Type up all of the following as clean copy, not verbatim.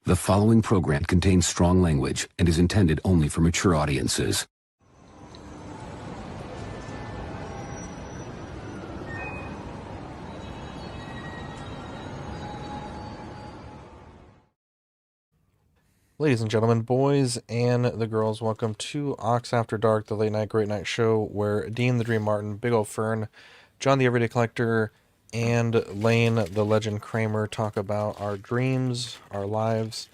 The following program contains strong language and is intended only for mature audiences. Ladies and gentlemen, boys and the girls, welcome to Ox After Dark, the late night great night show where Dean the Dream Martin, Big Ol' Fern, John the Everyday Collector, and Lane the Legend Kramer talk about our dreams, our lives,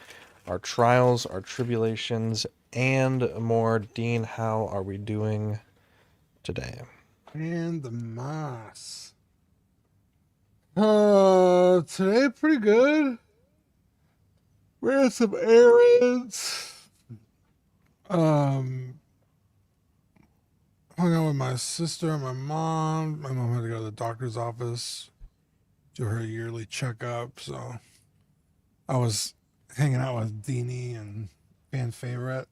our trials, our tribulations, and more. Dean, how are we doing today? And the moss. Today pretty good. We had some errands. Hung out with my sister and my mom. My mom had to go to the doctor's office, do her yearly checkup. So I was hanging out with Deanie and fan favorite.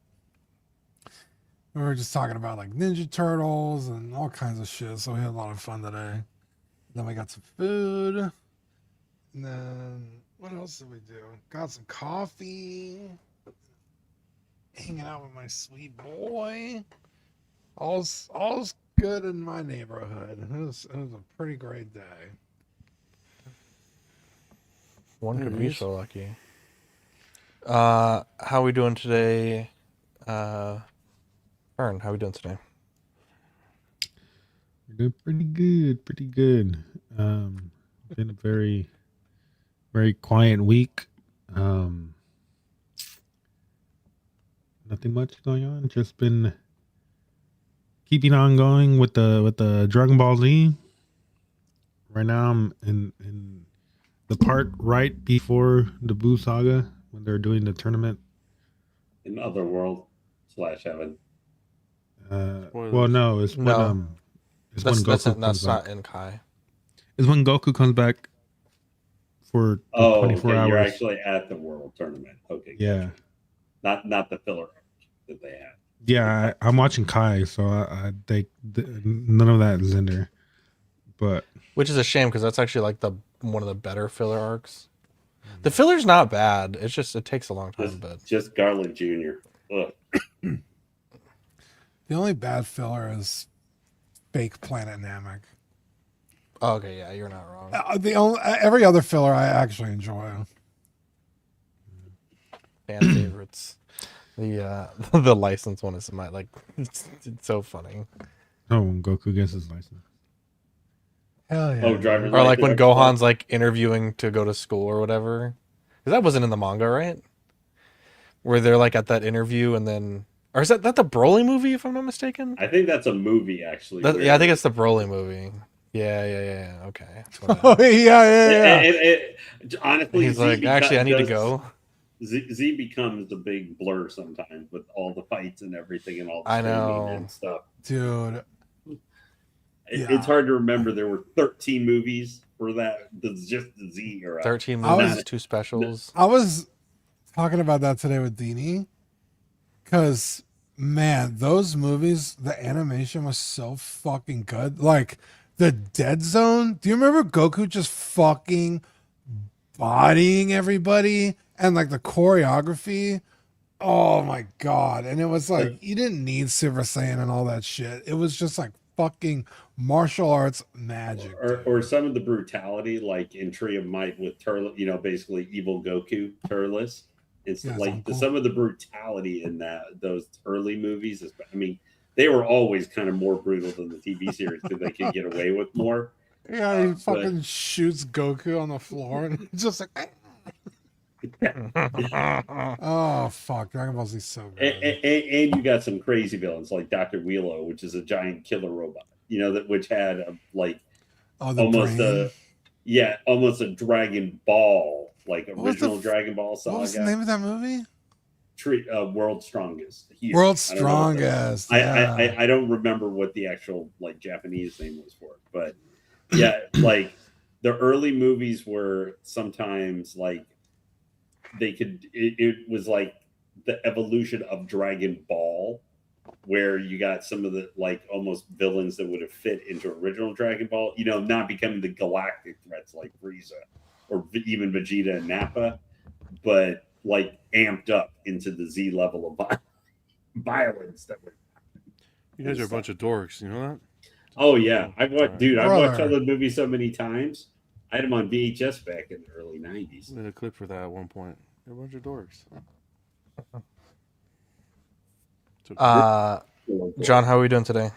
We were just talking about like Ninja Turtles and all kinds of shit. So we had a lot of fun today. Then we got some food. And then what else did we do? Got some coffee. Hanging out with my sweet boy. All's good in my neighborhood. It was a pretty great day. One could be so lucky. How are we doing today? Fern, how are we doing today? We're doing pretty good. Been a very quiet week. Nothing much going on. Just been keeping on going with the Dragon Ball Z. Right now I'm in the part right before the Buu Saga when they're doing the tournament. In Otherworld / Heaven. Well, no, it's when it's when Goku comes back. Not in Kai. It's when Goku comes back for 24 hours. You're actually at the World Tournament. Okay. Yeah. Gotcha. Not the filler that they had. Yeah, I'm watching Kai, so none of that is in there. But which is a shame because that's actually like one of the better filler arcs. The filler's not bad. It's just it takes a long time. Just Garlic Jr. Ugh. The only bad filler is fake Planet Namek. Oh, okay, yeah, you're not wrong. Every other filler I actually enjoy. Fan favorites. The license one is it's so funny. Oh, when Goku gets his license. Hell yeah. Oh, driver's or like when Gohan's like interviewing to go to school or whatever. Because that wasn't in the manga, right? Where they're like at that interview and then, or is that the Broly movie if I'm not mistaken? I think that's a movie actually. Yeah, I think it's the Broly movie. Yeah. Okay. Oh yeah. Honestly, he's like, actually, I need to go. Z becomes a big blur sometimes with all the fights and everything and all the and stuff. Dude. It's hard to remember there were 13 movies for that. Just the Z era. 13 movies, 2 specials. I was talking about that today with Deanie. Because, man, those movies, the animation was so fucking good. Like, the Dead Zone. Do you remember Goku just fucking bodying everybody? And, like, the choreography. Oh, my God. And it was like, you didn't need Super Saiyan and all that shit. It was just, like, fucking martial arts magic. Or some of the brutality, like in Tree of Might with Turles, basically evil Goku, Turles. It's some of the brutality in those early movies. I mean, they were always kind of more brutal than the TV series because they could get away with more. Yeah, he fucking shoots Goku on the floor and just like. Oh fuck! Dragon Ball Z is so good. And you got some crazy villains like Dr. Wheelo, which is a giant killer robot. Which had almost a Dragon Ball, like original Dragon Ball saga. What was the name of that movie? World's Strongest. World's Strongest. I don't remember what the actual Japanese name was for it, but yeah, like the early movies were sometimes it was like the evolution of Dragon Ball, where you got some of the almost villains that would have fit into original Dragon Ball, not becoming the galactic threats like Frieza or even Vegeta and Nappa, but like amped up into the Z level of violence that we're. You guys are a bunch of dorks. You know that? Oh yeah, I've watched, dude. I've watched all Brother. the movies so many times. I had them on VHS back in the early '90s. I did a clip for that at one point. You're a bunch of dorks. John, how are we doing today?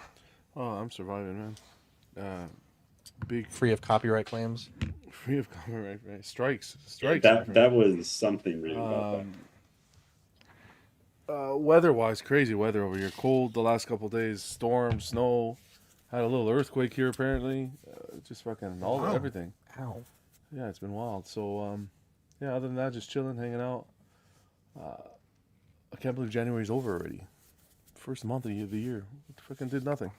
Oh, I'm surviving, man. Big Free of copyright claims. free of copyright, right? Strikes. my That friend. that was something really about Weather-wise, crazy weather over here. Cold the last couple of days. Storm, snow. Had a little earthquake here apparently. Just fucking all Wow. everything. Ow. Yeah, it's been wild. So, yeah. Other than that, just chilling, hanging out. I can't believe January's over already. First month of the year. Fucking did nothing.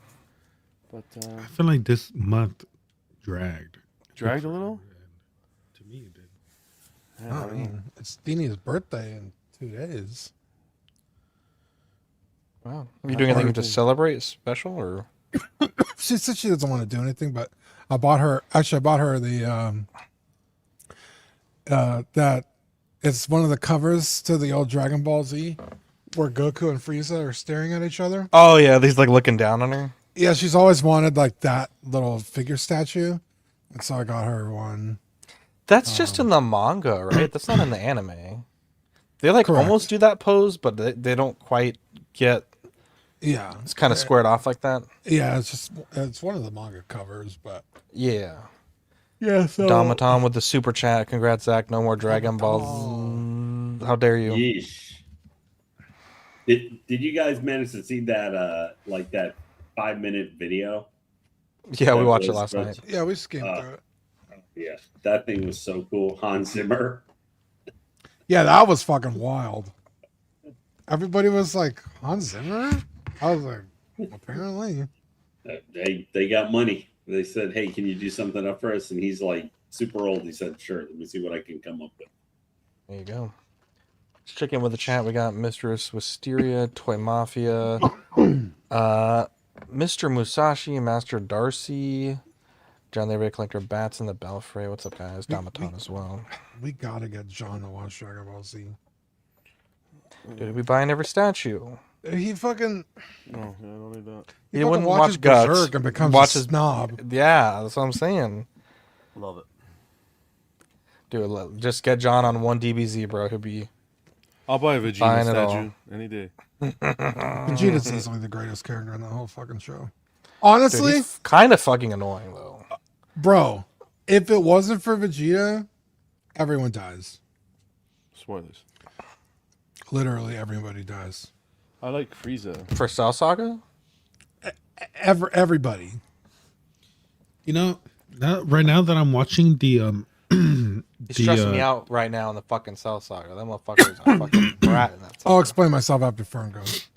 But I feel like this month dragged. dragged a little. To me, it did. Yeah, I mean, it's Dini's birthday in 2 days. Wow. Are you doing anything to celebrate special or? She said she doesn't want to do anything, but I bought her the that it's one of the covers to the old Dragon Ball Z where Goku and Frieza are staring at each other. Oh yeah, he's like looking down on her. Yeah, she's always wanted like that little figure statue, and so I got her one. That's just in the manga, right? That's not in the anime. They like Correct. almost do that pose, but they don't quite get. Yeah, It's kind of squared off like that. yeah, it's one of the manga covers, but Yeah. yeah. So Damaton with the super chat. Congrats, Zach. No more Dragon Balls. How dare you? Yeesh. Did you guys manage to see that like that 5-minute video? Yeah, we That watched it was last good. night. yeah, we skimmed through it. Yeah, that thing was so cool. Hans Zimmer. Yeah, that was fucking wild. Everybody was like, Hans Zimmer? I was like, apparently. They got money. They said, "Hey, can you do something up for us?" And he's like super old. He said, "Sure. Let me see what I can come up with." There you go. Let's check in with the chat. We got Mistress Wisteria, Toy Mafia, Mr. Musashi, Master Darcy, John the Red Collector, Bats in the Belfry. What's up, guys? Damaton as well. We gotta get John to watch Dragon Ball Z. Dude, we buying every statue. He fucking No, yeah, I don't need that. he He fucking wouldn't watches watch Guts. Berserk and becomes Watches- a snob. Yeah, that's what I'm saying. Love it. Dude, just get John on one DBZ, bro. He'll be. I'll buy a Vegeta Buying it all. statue any day. Vegeta's easily the greatest character in the whole fucking show. Dude, Honestly, he's kind of fucking annoying, though. bro, if it wasn't for Vegeta, everyone dies. Spoilers. Literally, everybody dies. I like Frieza. For Cell Saga? Everybody. You know, right now that I'm watching the He's stressing me out right now in the fucking Cell Saga. That motherfucker's a fucking brat in that I'll saga. explain myself after Fern goes.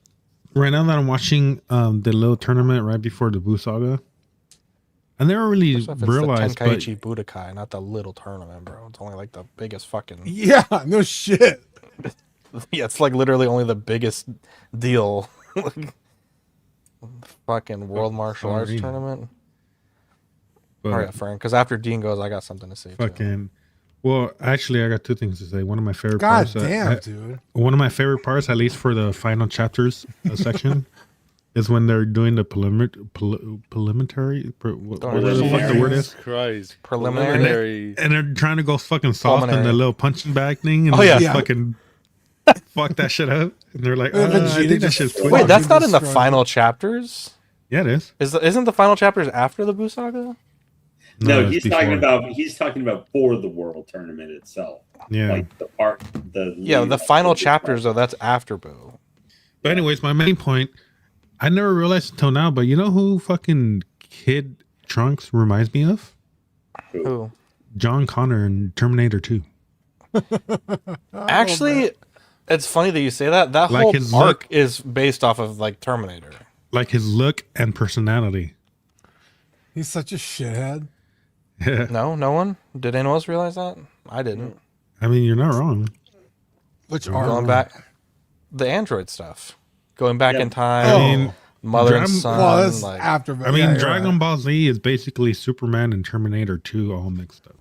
right now that I'm watching the little tournament right before the Buu Saga, I never really First off, it's realized, the but Tenkaichi Budokai, not the little tournament, bro. It's only like the biggest fucking. Yeah, no shit. Yeah, it's like literally only the biggest deal. Fucking World Martial Arts Sorry. Tournament. but All right, Fern, because after Dean goes, I got something to say. Too. fucking. Well, actually, I got two things to say. One of my favorite God parts. damn, dude. One of my favorite parts, at least for the final chapters section, is when they're doing the preliminary. What the fuck the word is? Jesus Christ. Preliminary? And they're trying to go fucking soft on the Pulmonary. little punching bag thing, and Oh, they yeah. just Yeah. fucking fuck that shit up. And they're like, I Vegeta think that just- shit's Wait, Wait, twisted. that's not in the destroyed. final chapters. Yeah, it is. Isn't the final chapters after the Buu Saga? No, it's he's talking about for the world tournament itself. Yeah. Like the part Yeah, the final chapters though. That's after Buu. But anyways, my main point, I never realized until now, but you know who fucking Kid Trunks reminds me of? Who? John Connor in Terminator 2. Actually, it's funny that you say that. That Like whole his arc look- is based off of like Terminator. Like his look and personality. He's such a shithead. No, no one. Did anyone else realize that? I didn't. I mean, you're not wrong. Which Going are back, the android stuff, going back Yeah. in time, Oh. I mean, mother and Dram- son. well, that's like, after. I mean, yeah, you're Dragon right. Ball Z is basically Superman and Terminator 2 all mixed up.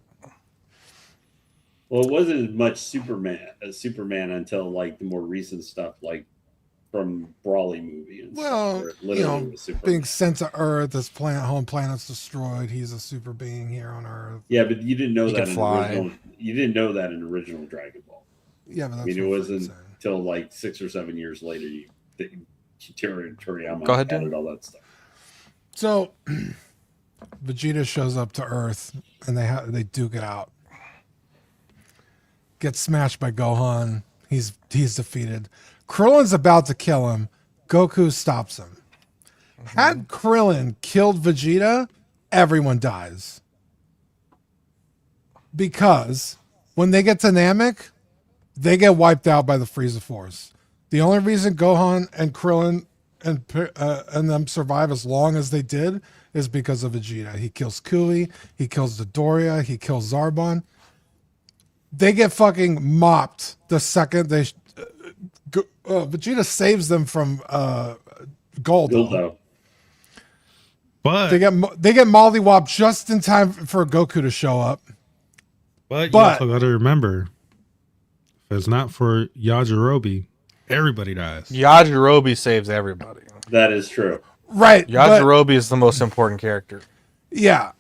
Well, it wasn't as much Superman until like the more recent stuff, like from Brawley movie and Well, stuff, where it you literally know, was Superman. being sent to Earth, his home planet's destroyed. He's a super being here on Earth. Yeah, but you didn't know He that could in fly. original. You didn't know that in original Dragon Ball. Yeah, but I that's mean, it what I'm wasn't saying. until like 6 or 7 years later Toriyama Go ahead, added Dan. all that stuff. So Vegeta shows up to Earth, and they duke it out. Gets smashed by Gohan. He's defeated. Krillin's about to kill him. Goku stops him. Had Krillin killed Vegeta, everyone dies. Because when they get to Namek, they get wiped out by the Frieza Force. The only reason Gohan and Krillin and them survive as long as they did is because of Vegeta. He kills Coolie, he kills Dodoria, he kills Zarbon. They get fucking mopped the second they Vegeta saves them from Goldo. Dildo. But They get mollywopped just in time for Goku to show up. you but- also got to remember, if it's not for Yajirobe, everybody dies. Yajirobe saves everybody. That is true. Right. but- Yajirobe is the most important character. Yeah,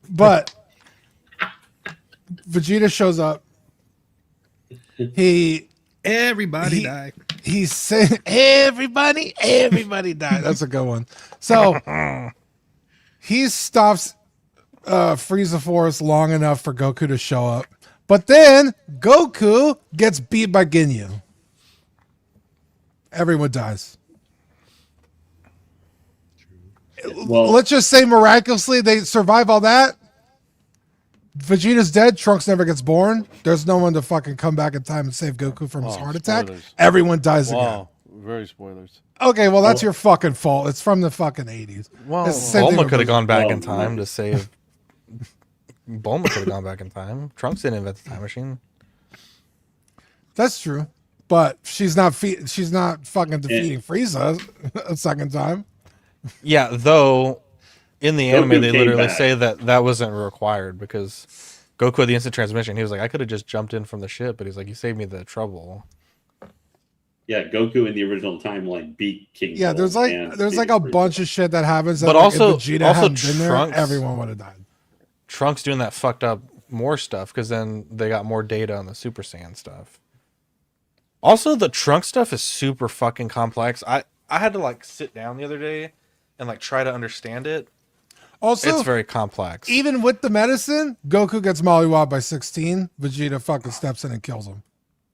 but Vegeta shows up. Everybody died. He's saying everybody died. That's a good one. So he stops Frieza Force long enough for Goku to show up, but then Goku gets beat by Ginyu. Everyone dies. Well, Let's just say miraculously they survive all that. Vegeta's dead. Trunks never gets born. There's no one to fucking come back in time and save Goku from his Oh, heart attack. spoilers. Everyone dies again. Wow, very spoilers. Okay, well that's your fucking fault. It's from the fucking 80s. Well, It's the same thing Bulma with could have gone back Oh, in time no. to save. Bulma could have gone back in time. Trunks didn't invent the time machine. That's true, but she's not fucking defeating Frieza a second time. Yeah, though in the anime Goku they came literally back. say that wasn't required because Goku had the instant transmission. He was like, I could have just jumped in from the ship, but he's like, you saved me the trouble. yeah, Goku in the original timeline beat King. Yeah, there's like and a defeated Frieza. bunch of shit that happens. That, But like, also- if Vegeta also hadn't been there, Trunks- everyone would have died. Trunks doing that fucked up more stuff because then they got more data on the Super Saiyan stuff. Also, the Trunks stuff is super fucking complex. I had to like sit down the other day and like try to understand it. Also, It's very complex. even with the medicine, Goku gets mollywopped by 16. Vegeta fucking steps in and kills him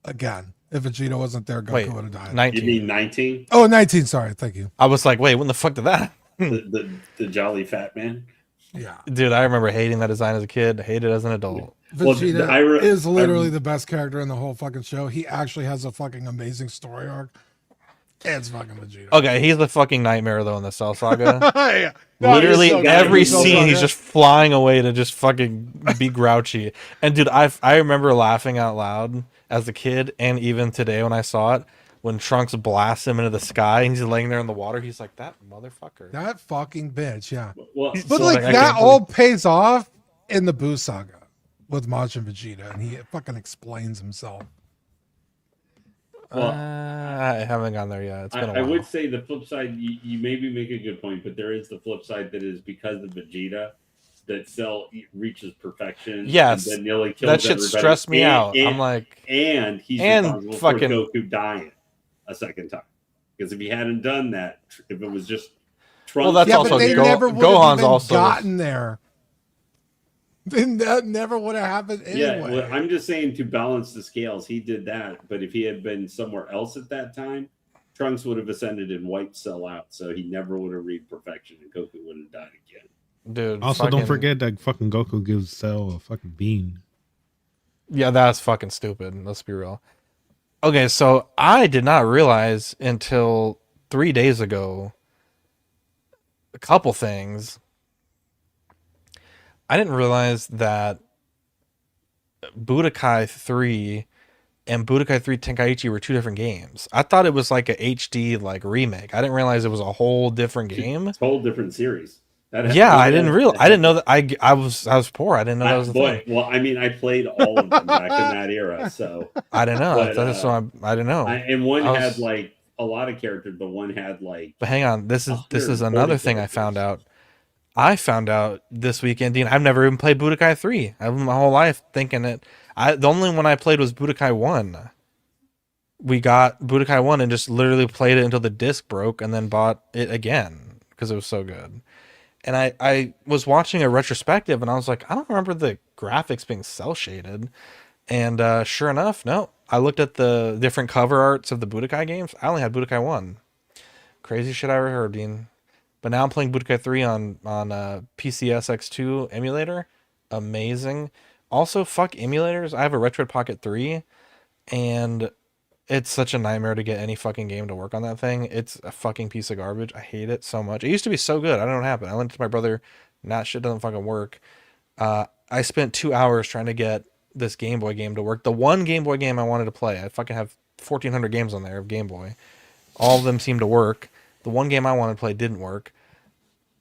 again. If Vegeta wasn't there, Goku Wait, would have died. 19. You mean 19? Oh, 19. Sorry, thank you. I was like, wait, when the fuck did that? The jolly fat man. Yeah, Dude, I remember hating that design as a kid, hated it as an adult. Well, Vegeta I is literally the best character in the whole fucking show. He actually has a fucking amazing story arc. It's fucking Vegeta. Okay, he's the fucking nightmare though in the Cell Saga. Yeah. No, Literally he's so good. every He's so scene, good. he's just flying away to just fucking be grouchy. And dude, I remember laughing out loud as a kid, and even today when I saw it, when Trunks blasts him into the sky and he's laying there in the water, he's like, that motherfucker. that fucking bitch. Yeah, Well, but So, like like, I that can't all pays off in the Buu saga with Majin Vegeta, and he fucking explains himself. Well, I haven't gone there yet. It's been a I while. would say the flip side, you maybe make a good point, but there is the flip side that is because of Vegeta that Cell reaches perfection. Yes, and then nearly kills that shit everybody. stressed me out. I'm like, and he's and responsible fucking- for Goku dying a second time. Because if he hadn't done that, if it was just Trunks, Well, that's Yeah, also but they Go- never would Gohan's have even also- gotten there. Then that never would have happened yeah. anyway. Well, I'm just saying to balance the scales, he did that. But if he had been somewhere else at that time, Trunks would have ascended and wiped Cell out, so he never would have reached perfection, and Goku would have died again. dude. Also, fucking- don't forget that fucking Goku gives Cell a fucking bean. Yeah, that's fucking stupid. Let's be real. Okay, so I did not realize until 3 days ago a couple things. I didn't realize that Budokai 3 and Budokai 3 Tenkaichi were two different games. I thought it was like a HD like remake. I didn't realize it was a whole different game. It's a whole different series. Yeah, I didn't know that. I was poor. I didn't know that was a thing. Well, I mean, I played all of them back in that era, so I didn't know. But, I didn't know. and one had like a lot of characters, but one had like. But hang on, this is another thing I found out. I found out this weekend, Dean. I've never even played Budokai 3. I've lived my whole life thinking it. The only one I played was Budokai 1. We got Budokai 1 and just literally played it until the disc broke, and then bought it again because it was so good. And I was watching a retrospective, and I was like, I don't remember the graphics being cel shaded. And sure enough, no. I looked at the different cover arts of the Budokai games. I only had Budokai 1. Crazy shit I ever heard, Dean. But now I'm playing Budokai 3 on PCS X2 emulator. Amazing. Also, fuck emulators. I have a Retroid Pocket 3, and it's such a nightmare to get any fucking game to work on that thing. It's a fucking piece of garbage. I hate it so much. It used to be so good. I don't know what happened. I lent it to my brother. That shit doesn't fucking work. I spent 2 hours trying to get this Game Boy game to work. The one Game Boy game I wanted to play. I fucking have 1,400 games on there of Game Boy. All of them seem to work. The one game I wanted to play didn't work.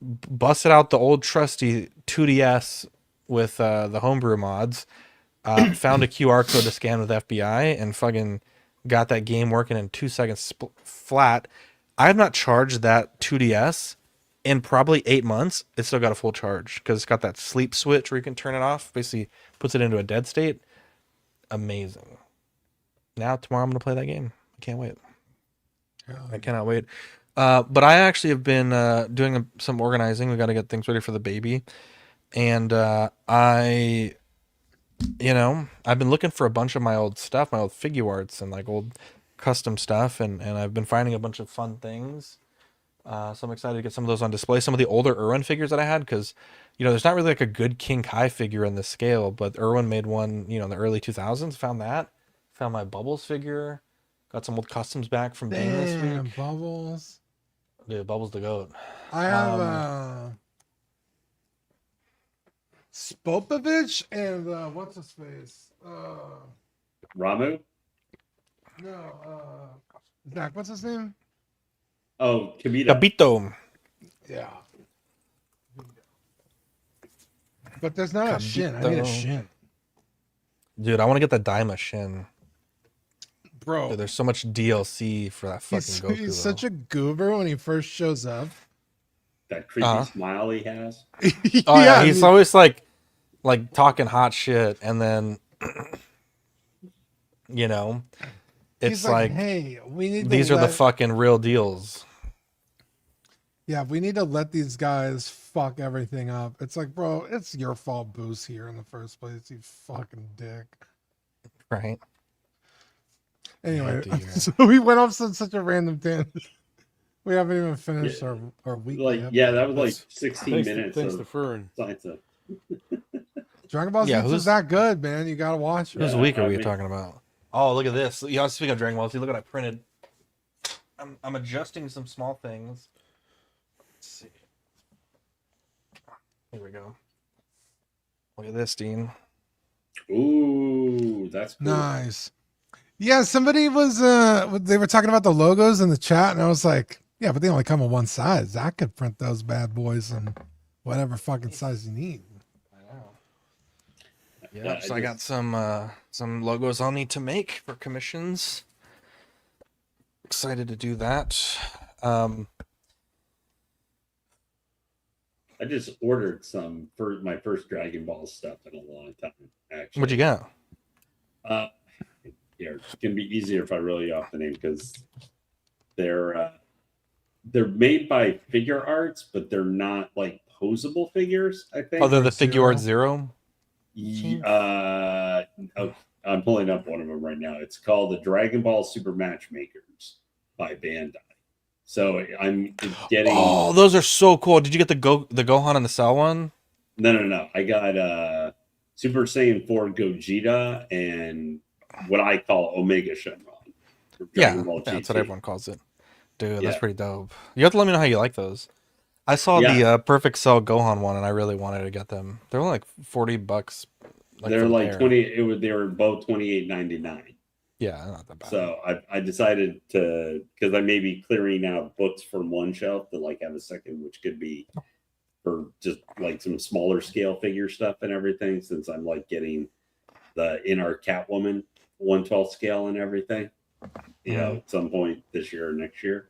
Busted out the old trusty 2DS with the homebrew mods. Found a QR code to scan with FBI and fucking got that game working in 2 seconds flat. I have not charged that 2DS in probably 8 months. It's still got a full charge because it's got that sleep switch where you can turn it off. Basically puts it into a dead state. Amazing. Now tomorrow I'm going to play that game. I can't wait. I cannot wait. But I actually have been doing some organizing. We got to get things ready for the baby. And I've been looking for a bunch of my old stuff, my old figure arts and like old custom stuff. And I've been finding a bunch of fun things. So I'm excited to get some of those on display. Some of the older Irwin figures that I had, because, there's not really like a good King Kai figure in this scale, but Irwin made one, in the early 2000s. Found that. Found my Bubbles figure. Got some old customs back from Dean this week. Bubbles. Dude, Bubbles the GOAT. I have Spopovich and what's his face? Ramu? No, Zach, what's his name? Oh, Kibito. Kabito. Yeah. But there's not a Shin. I need a Shin. Dude, I want to get the Daima Shin. Bro. Dude, there's so much DLC for that fucking Goku. He's such a goober when he first shows up. That creepy smile he has. Yeah, he's always like talking hot shit, and then it's like, hey, we need these are the fucking real deals. Yeah, we need to let these guys fuck everything up. It's like, bro, it's your fault Boo's here in the first place, you fucking dick. Right. Anyway, so we went off such a random tangent. We haven't even finished our week. That was like 16 minutes. Thanks to Fern. Dragon Ball Z is that good, man. You gotta watch it. Whose week are we talking about? Oh, look at this. Speaking of Dragon Ball Z, look what I printed. I'm adjusting some small things. Let's see. Here we go. Look at this, Dean. Ooh, that's cool. Nice. Yeah, somebody was they were talking about the logos in the chat, and I was like, yeah, but they only come in one size. I could print those bad boys in whatever fucking size you need. I know. Yeah, so I got some logos I'll need to make for commissions. Excited to do that. I just ordered some for my first Dragon Ball stuff in a long time. Actually, What'd you got? Here, it's gonna be easier if I roll you off the name, because they're made by Figure Arts, but they're not like posable figures. I think. Oh, they're the Figure Art Zero. I'm pulling up one of them right now. It's called the Dragon Ball Super Matchmakers by Bandai. So I'm getting. Oh, those are so cool! Did you get the Gohan and the Cell one? No. I got Super Saiyan 4 Gogeta and what I call Omega Shenron. Yeah, that's what everyone calls it. Dude, that's pretty dope. You have to let me know how you like those. I saw the Perfect Cell Gohan one, and I really wanted to get them. They're only like $40. They're like 20. They were both $28.99. Yeah, not that bad. So I decided to, because I may be clearing out books from one shelf to like have a second, which could be for just like some smaller scale figure stuff and everything, since I'm like getting the In-Art Catwoman 1/12 scale and everything, at some point this year or next year.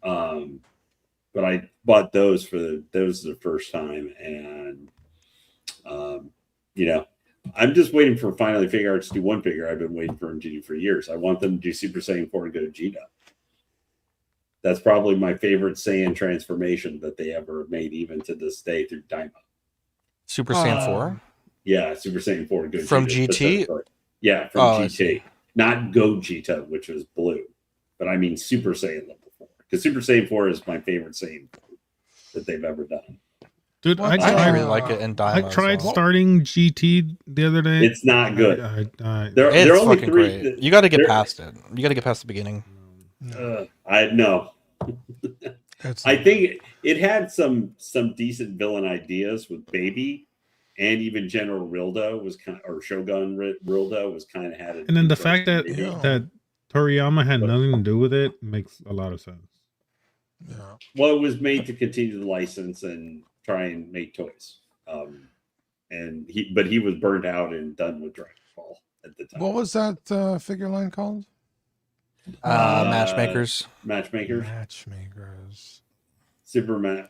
But I bought those for those the first time, and I'm just waiting for finally Figure Arts to do one figure I've been waiting for them to do for years. I want them to do Super Saiyan 4 and Gogeta. That's probably my favorite Saiyan transformation that they ever made, even to this day, through Daima. Super Saiyan 4? Yeah, Super Saiyan 4 and Gogeta. From GT? Yeah, from GT. Not Gogeta, which was blue. But I mean Super Saiyan level 4. Because Super Saiyan 4 is my favorite Saiyan that they've ever done. Dude, I really like it in Daima. I tried starting GT the other day. It's not good. They're only fucking great. You got to get past it. You got to get past the beginning. I know. I think it had some decent villain ideas with Baby, and even General Rildo was or Shogun Rildo was kind of had it. And then the fact that Toriyama had nothing to do with it makes a lot of sense. Yeah. Well, it was made to continue the license and try and make toys. But he was burned out and done with Dragon Ball at the time. What was that figure line called? Matchmakers. Superman.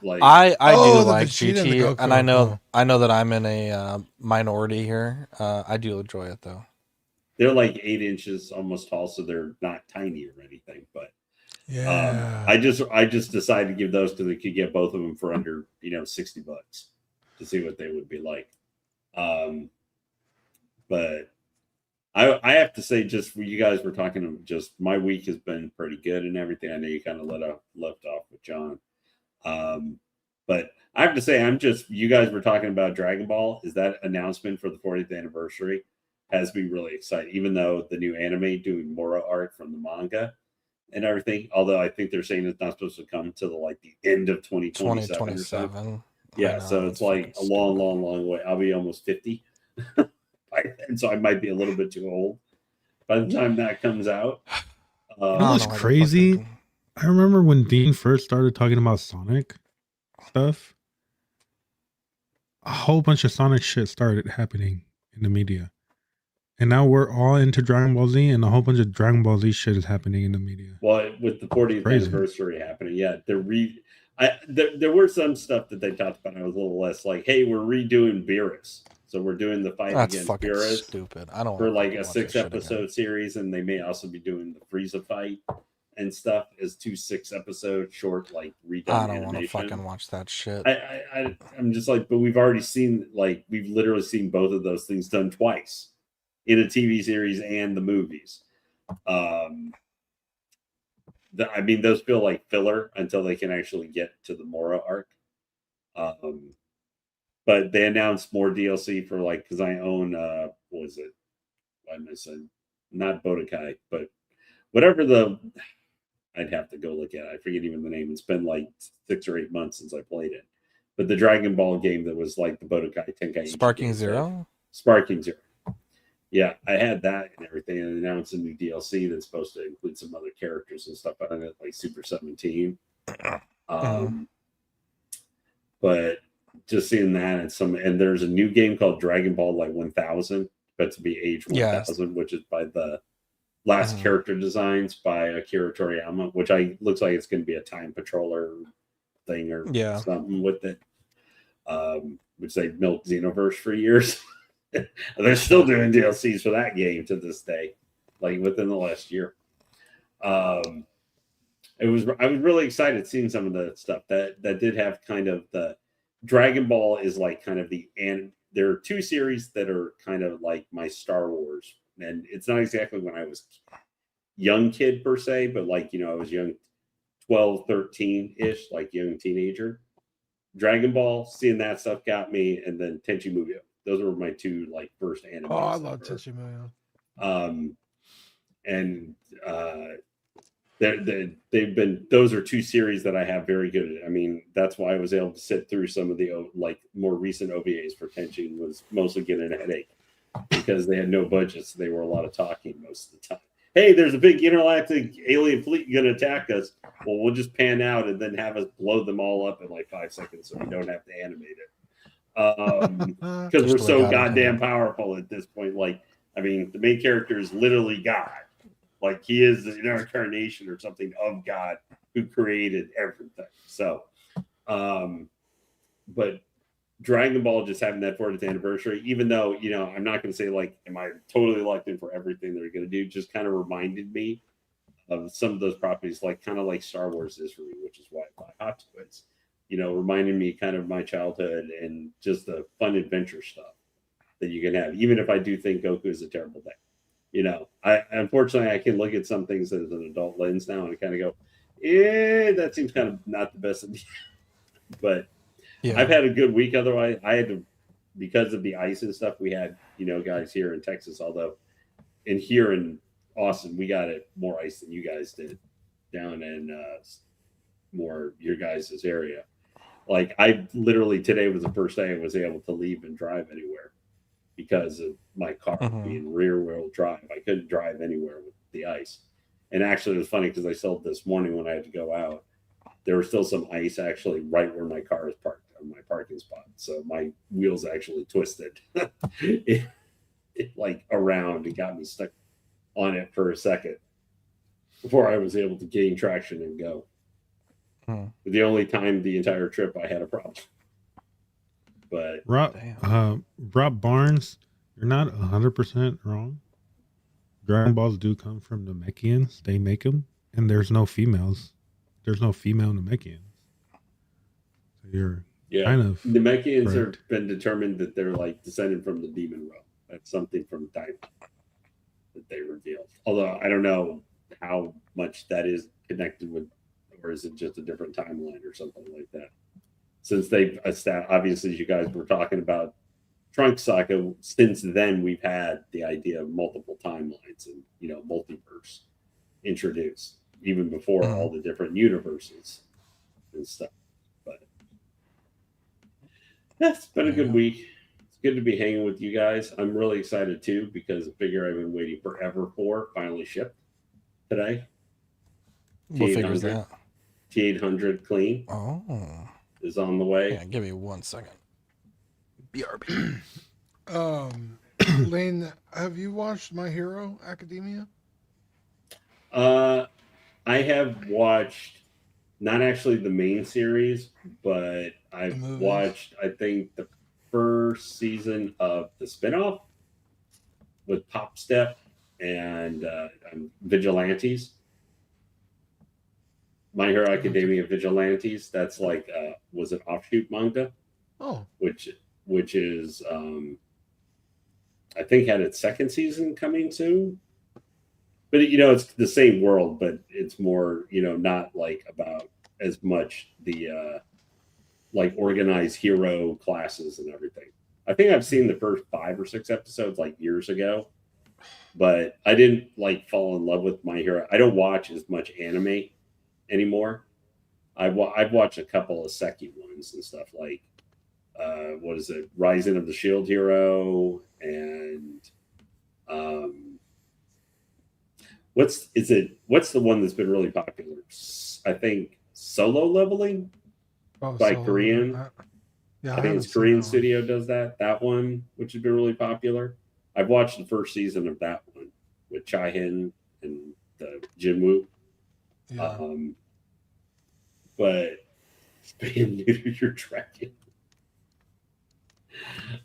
Like I do like Vegeta and GT, Goku. and I know that I'm in a minority here. I do enjoy it though. They're like 8 inches almost tall, so they're not tiny or anything. But yeah, I just decided to give those because we could get both of them for under $60 to see what they would be like. But I have to say, just for you guys were talking, just my week has been pretty good and everything. I know you kind of left off with John. But I have to say, you guys were talking about Dragon Ball. Is that announcement for the 40th anniversary has me really excited, even though the new anime doing Mora art from the manga and everything. Although I think they're saying it's not supposed to come to the end of 2027. Yeah, so it's like a long way. I'll be almost 50 by then, so I might be a little bit too old by the time that comes out. It was crazy. I remember when Dean first started talking about Sonic stuff, a whole bunch of Sonic shit started happening in the media. And now we're all into Dragon Ball Z, and a whole bunch of Dragon Ball Z shit is happening in the media. Well, with the 40th anniversary happening, yeah, there were some stuff that they talked about. I was a little less like, hey, we're redoing Beerus. So we're doing the fight against Beerus. Stupid. I don't for like a 6-episode series, and they may also be doing the Frieza fight and stuff as 2 6-episode short, like redone I don't animation. want to fucking watch that shit. I'm just like, but we've already seen, we've literally seen both of those things done twice in a TV series and the movies. Those feel like filler until they can actually get to the Mora arc. But they announced more DLC for because I own what was it? Why am I saying not Budokai, but whatever I'd have to go look at it. I forget even the name. It's been 6 or 8 months since I played it. But the Dragon Ball game that was like the Budokai Tenkaichi. Sparking Zero? Sparking Zero. Yeah, I had that and everything, and announced a new DLC that's supposed to include some other characters and stuff on it, like Super 17. But just seeing that and there's a new game called Dragon Ball 1000, but to be Age 1000, which is by the last character designs by Akira Toriyama, which looks like it's going to be a time patroller thing or something with it. Which they milked Xenoverse for years. They're still doing DLCs for that game to this day, within the last year. I was really excited seeing some of the stuff that did have kind of the Dragon Ball is kind of and there are 2 series that are kind of like my Star Wars, and it's not exactly when I was young kid per se, but I was young, 12, 13-ish, young teenager. Dragon Ball, seeing that stuff got me, and then Tenchi Muyo. Those were my 2 first anime. Oh, I love Tenchi Muyo. And they've been, those are 2 series that I have very good at. I mean, that's why I was able to sit through some of the more recent OVAs for Tenchi, was mostly getting a headache because they had no budget, so they were a lot of talking most of the time. hey, there's a big intergalactic alien fleet going to attack us. Well, we'll just pan out and then have us blow them all up in like 5 seconds so we don't have to animate it. Because we're so goddamn powerful at this point. Like, I mean, the main character is literally God. Like, he is the incarnation or something of God who created everything. So, but Dragon Ball just having that 40th anniversary, even though, you know, I'm not going to say like, am I totally locked in for everything they're going to do, just kind of reminded me of some of those properties, like kind of like Star Wars is for me, which is why I buy Hot Toys. You know, reminding me kind of my childhood and just the fun adventure stuff that you can have, even if I do think Goku is a terrible thing. You know, unfortunately I can look at some things as an adult lens now and kind of go, that seems kind of not the best idea. But yeah. I've had a good week. Otherwise, I had to, because of the ice and stuff, we had, you know, guys here in Texas, although here in Austin, we got it more ice than you guys did down in more your guys' area. Like, I literally, today was the first day I was able to leave and drive anywhere because of my car being rear wheel drive. I couldn't drive anywhere with the ice. And actually, it was funny because I saw this morning when I had to go out, there was still some ice actually right where my car is parked on my parking spot. So my wheels actually twisted it like around and got me stuck on it for a second before I was able to gain traction and go. The only time the entire trip I had a problem. But Rob Barnes, you're not 100% wrong. Dragon Balls do come from Namekians. They make them, and there's no females. There's no female Namekians. So you're kind of Namekians have been determined that they're like descended from the demon realm. That's something from Daimon that they revealed. Although I don't know how much that is connected with, or is it just a different timeline or something like that? Since they've established, obviously, you guys were talking about Trunks Saga. Since then, we've had the idea of multiple timelines and, you know, multiverse introduced, even before all the different universes and stuff. But that's been a good week. It's good to be hanging with you guys. I'm really excited too because the figure I've been waiting forever for finally shipped today. What figure is that? T800 clean. Oh. Is on the way. Yeah, give me 1 second. BRB. Lane, have you watched My Hero Academia? I have watched not actually the main series, but I've watched, I think, the first season of the spinoff with Pop Step and Vigilantes. My Hero Academia Vigilantes. That's like was an offshoot manga. Oh, which is I think had its second season coming soon. But you know, it's the same world, but it's more, you know, not like about as much the like organized hero classes and everything. I think I've seen the first 5 or 6 episodes like years ago, but I didn't like fall in love with My Hero. I don't watch as much anime anymore. I've watched a couple of Seki ones and stuff like what is it, Rising of the Shield Hero, and what's the one that's been really popular? I think Solo Leveling by Korean. I think it's Korean studio does that one, which has been really popular. I've watched the first season of that one with Chai Hin and the Jinwoo. Yeah. But being new to your dragon.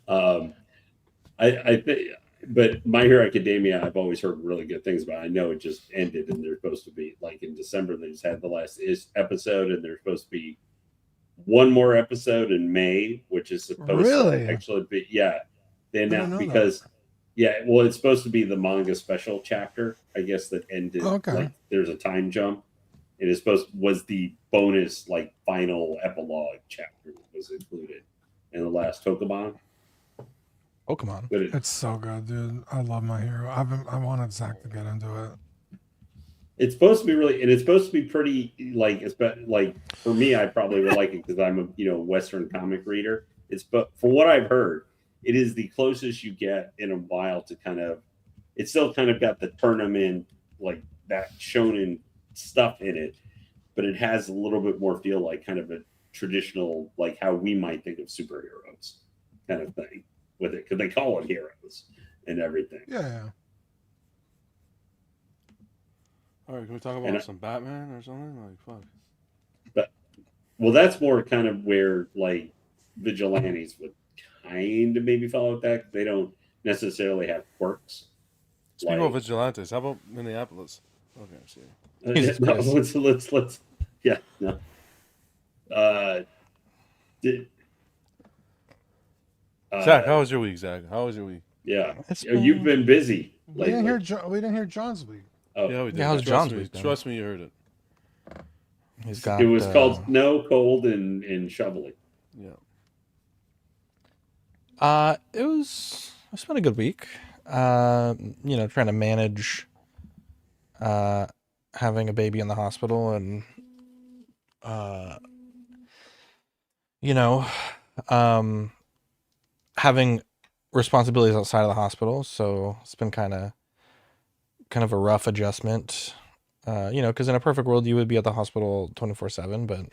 I think, but My Hero Academia, I've always heard really good things about. I know it just ended, and they're supposed to be like in December. They just had the last episode, and there's supposed to be one more episode in May, which is supposed to actually be They announced because it's supposed to be the manga special chapter, I guess, that ended. Okay. Like, there's a time jump. It is was the bonus, like, final epilogue chapter that was included in the last Pokemon. But it's so good, dude. I love My Hero. I wanted Zach to get into it. It's supposed to be really, and it's supposed to be pretty, like, for me, I probably would like it because I'm a Western comic reader. But for what I've heard, it is the closest you get in a while to kind of. It's still kind of got the tournament like that shonen stuff in it, but it has a little bit more feel like kind of a traditional, like how we might think of superheroes kind of thing with it, because they call it heroes and everything. Yeah. All right, can we talk about some Batman or something? Like, fuck. But well, that's more kind of where like vigilantes would kind of maybe follow that. They don't necessarily have quirks. Speaking of vigilantes, how about Minneapolis? Okay, I see. Let's yeah, no. Zach, how was your week, Zach? How was your week? Yeah, you've been busy. We didn't hear John's week. Oh. Yeah, we did. Yeah, how's John's week? Trust me, you heard it. He's got. It was called Snow, Cold, and Shoveling. Yeah. It's been a good week. Trying to manage having a baby in the hospital and having responsibilities outside of the hospital. So it's been kind of a rough adjustment. Because in a perfect world you would be at the hospital 24/7, but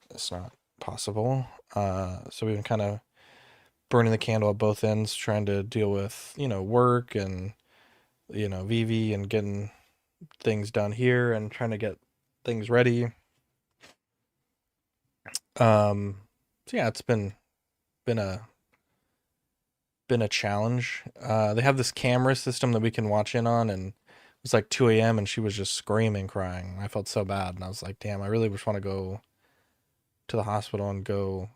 it's not possible. So we've been kind of burning the candle at both ends, trying to deal with, work and, Vivi and getting things done here and trying to get things ready. So yeah, it's been a challenge. They have this camera system that we can watch in on, and it was like 2 a.m. and she was just screaming, crying. I felt so bad, and I was like, damn, I really just want to go to the hospital and go,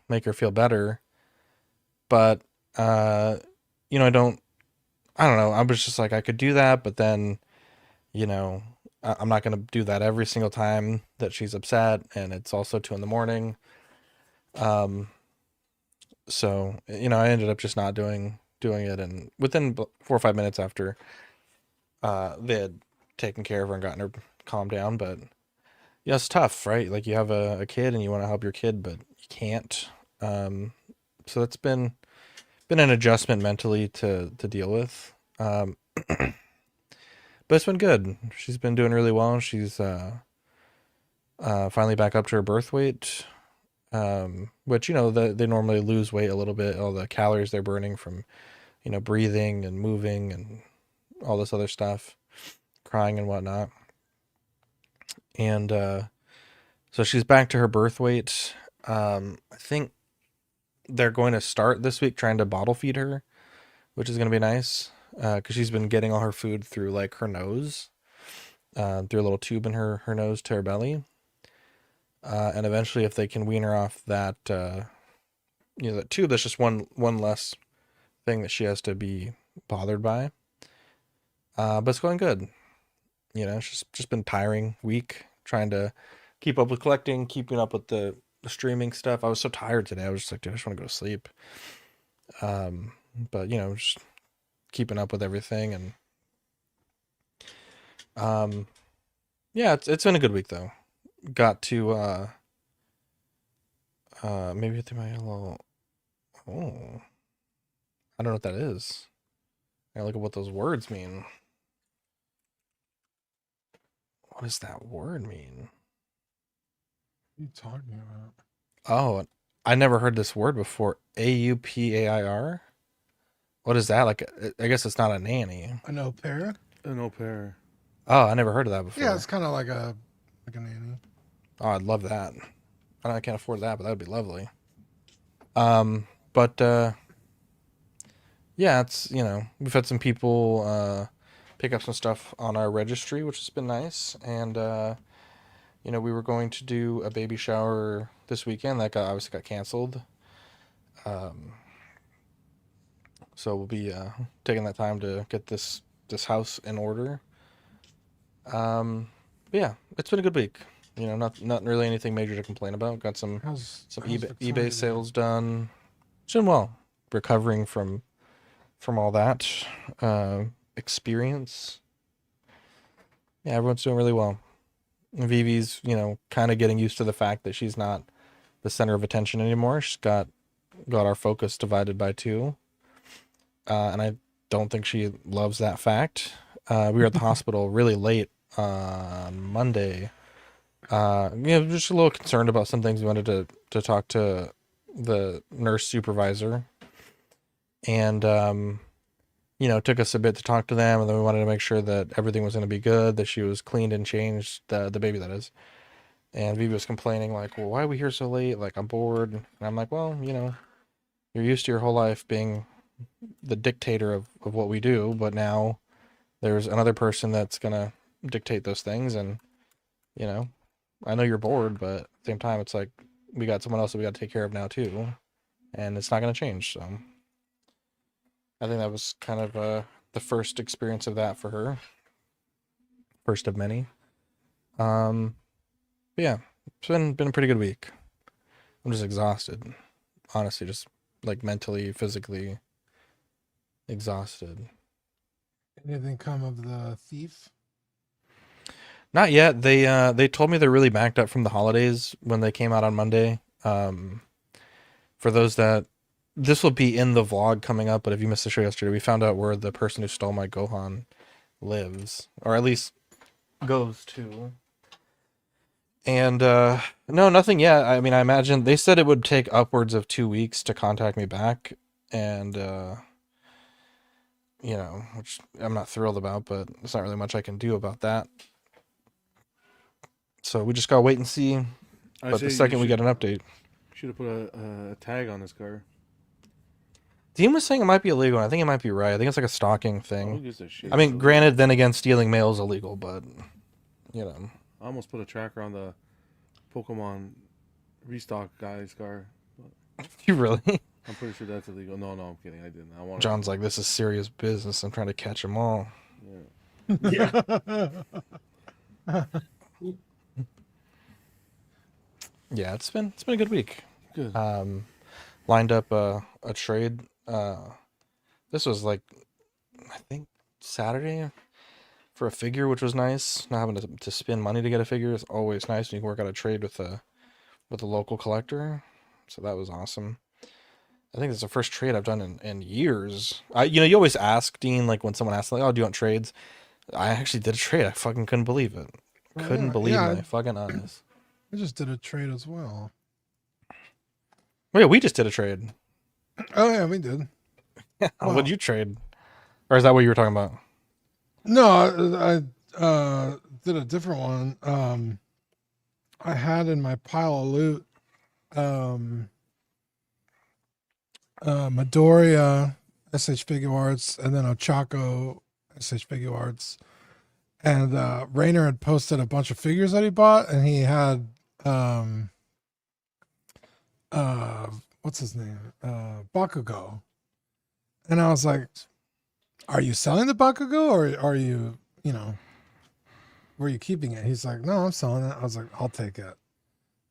make her feel better. But, I don't know. I was just like, I could do that, but then, I'm not going to do that every single time that she's upset. And it's also 2 a.m. So, I ended up just not doing it. And within 4 or 5 minutes after, they had taken care of her and gotten her calmed down. But yeah, it's tough, right? Like you have a kid and you want to help your kid, but you can't. So it's been an adjustment mentally to deal with. But it's been good. She's been doing really well. She's finally back up to her birth weight, which, they normally lose weight a little bit. All the calories they're burning from, breathing and moving and all this other stuff, crying and whatnot. And so she's back to her birth weight. I think they're going to start this week trying to bottle feed her, which is going to be nice, because she's been getting all her food through like her nose, through a little tube in her nose to her belly. And eventually, if they can wean her off that, that tube, that's just one less thing that she has to be bothered by. But it's going good. It's just been tiring week trying to keep up with collecting, keeping up with the streaming stuff. I was so tired today. I was just like, dude, I just want to go to sleep. But just keeping up with everything, and yeah, it's been a good week though. Got to maybe through my little, I don't know what that is. I gotta look at what those words mean. What does that word mean? What are you talking about? Oh, I never heard this word before. AUPAIR? What is that? Like, I guess it's not a nanny. An au pair? An au pair. Oh, I never heard of that before. Yeah, it's kind of like a nanny. Oh, I'd love that. I can't afford that, but that would be lovely. But yeah, it's, we've had some people pick up some stuff on our registry, which has been nice. And, we were going to do a baby shower this weekend. That obviously got canceled. So we'll be taking that time to get this house in order. Yeah, it's been a good week. Not really anything major to complain about. Got some eBay sales done. It's doing well. Recovering from all that experience. Yeah, everyone's doing really well. Vivi's, kind of getting used to the fact that she's not the center of attention anymore. She's got our focus divided by 2. And I don't think she loves that fact. we were at the hospital really late on Monday. Just a little concerned about some things. We wanted to talk to the nurse supervisor, and it took us a bit to talk to them, and then we wanted to make sure that everything was going to be good, that she was cleaned and changed, the baby that is. And Vivi was complaining like, well, why are we here so late? Like, I'm bored. And I'm like, well, you're used to your whole life being the dictator of what we do, but now there's another person that's going to dictate those things. And, I know you're bored, but at the same time, it's like we got someone else that we got to take care of now too. And it's not going to change. So I think that was kind of the first experience of that for her. First of many. But yeah, it's been a pretty good week. I'm just exhausted. Honestly, just like mentally, physically exhausted. Anything come of the thief? Not yet. They told me they're really backed up from the holidays when they came out on Monday. For those that this will be in the vlog coming up, but if you missed the show yesterday, we found out where the person who stole my Gohan lives, or at least goes to. And no, nothing yet. I mean, I imagine they said it would take upwards of 2 weeks to contact me back, and which I'm not thrilled about, but there's not really much I can do about that. So we just gotta wait and see. But the second we get an update, should have put a tag on this car. Dean was saying it might be illegal. And I think it might be right. I think it's like a stalking thing. Who gives a shit? I mean, granted, then again, stealing mail is illegal, but I almost put a tracker on the Pokemon restock guy's car. You really? I'm pretty sure that's illegal. No, I'm kidding. I didn't. I want. John's like, this is serious business. I'm trying to catch them all. Yeah. Yeah, it's been a good week. Good. Lined up a trade. This was like, I think Saturday for a figure, which was nice. Not having to spend money to get a figure is always nice. And you can work out a trade with a local collector, so that was awesome. I think it's the first trade I've done in years. You always ask, Dean, like when someone asks, like, "Oh, do you want trades?" I actually did a trade. I fucking couldn't believe it. Couldn't believe my fucking eyes. I just did a trade as well. Oh, yeah, we just did a trade. Oh yeah, we did. What'd you trade? Or is that what you were talking about? No, I did a different one. I had in my pile of loot Midoriya SH Figure Arts and then Ochako SH Figure Arts. And Rainer had posted a bunch of figures that he bought, and he had what's his name? Bakugo. And I was like, are you selling the Bakugo, or are you, were you keeping it? He's like, no, I'm selling it. I was like, I'll take it.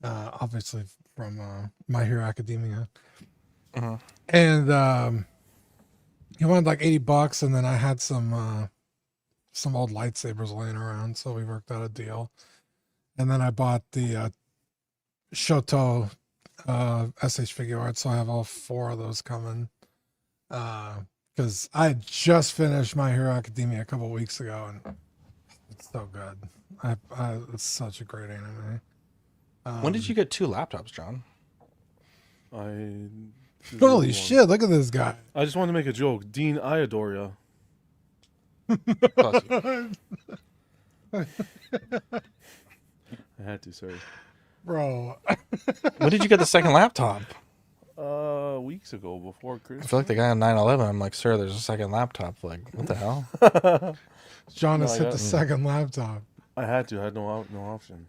Obviously from My Hero Academia. Uh-huh. And he wanted like $80, and then I had some old lightsabers laying around, so we worked out a deal. And then I bought the Shoto SH Figure Arts, so I have all 4 of those coming. Because I had just finished My Hero Academia a couple weeks ago, and it's so good. It's such a great anime. When did you get 2 laptops, John? Holy shit! Look at this guy. I just wanted to make a joke. Dean, I adore ya. I had to, sorry. Bro. When did you get the second laptop? Weeks ago, before Christmas. I feel like the guy on 9/11. I'm like, sir, there's a second laptop. Like, what the hell? John has hit the second laptop. I had to. I had no option.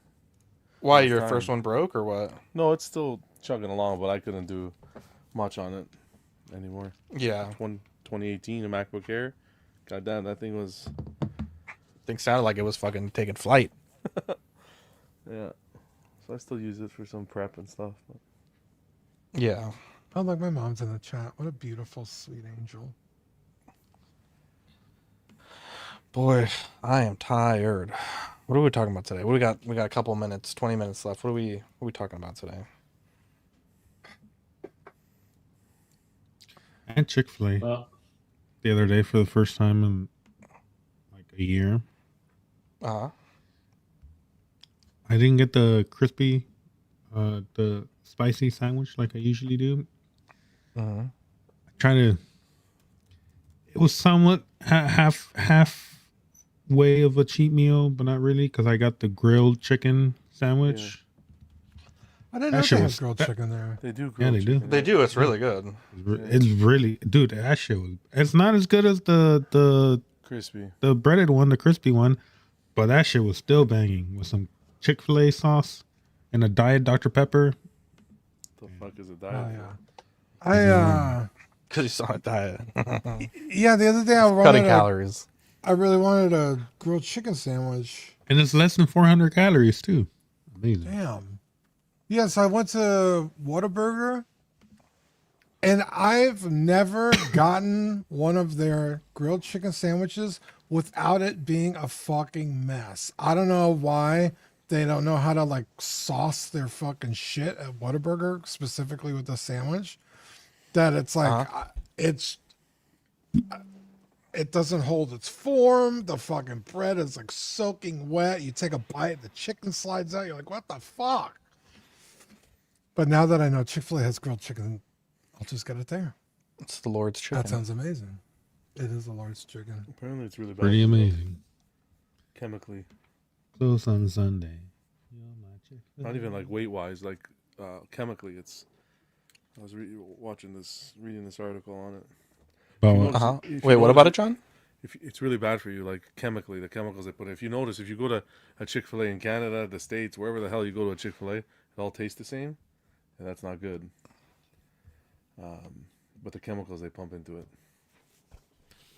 Why, your first one broke or what? No, it's still chugging along, but I couldn't do much on it anymore. Yeah. 2018, a MacBook Air. God damn, that thing was... Thing sounded like it was fucking taking flight. Yeah. So I still use it for some prep and stuff. But... Yeah. Oh, look, my mom's in the chat. What a beautiful, sweet angel. Boy, I am tired. What are we talking about today? What we got? We got a couple minutes, 20 minutes left. What are we talking about today? And Chick-fil-A the other day for the first time in like a year. Uh-huh. I didn't get the crispy, the spicy sandwich like I usually do. Mm-hmm. I try to. It was somewhat half way of a cheat meal, but not really because I got the grilled chicken sandwich. I didn't That know shit they was- had grilled that- chicken there. They do. Yeah, grilled they do. chicken. They do. It's really good. It's really, dude. That shit was. It's not as good as the Crispy. breaded one, the crispy one, but that shit was still banging with some Chick-fil-A sauce and a diet Dr Pepper. The fuck is a Oh diet? yeah. Because you saw a diet. Yeah, the other day Cutting calories. I really wanted a grilled chicken sandwich. And it's less than 400 calories too. Amazing. Damn. Yes, I went to Whataburger, and I've never gotten one of their grilled chicken sandwiches without it being a fucking mess. I don't know why they don't know how to like sauce their fucking shit at Whataburger, specifically with the sandwich. That it's like it doesn't hold its form. The fucking bread is like soaking wet. You take a bite, the chicken slides out. You're like, what the fuck? But now that I know Chick-fil-A has grilled chicken, I'll just get it there. It's the Lord's chicken. That sounds amazing. It is a large chicken. Apparently, it's really bad. Pretty amazing. Chemically, Close on Sunday. You're my Chick-fil-A. not even like weight wise, like chemically. It's. I was reading this article on it. But You notice- Uh-huh. if you Wait, what notice- about it, John? If it's really bad for you, like chemically, the chemicals they put in. If you notice, if you go to a Chick-fil-A in Canada, the States, wherever the hell you go to a Chick-fil-A, it all tastes the same, and that's not good. But the chemicals they pump into it.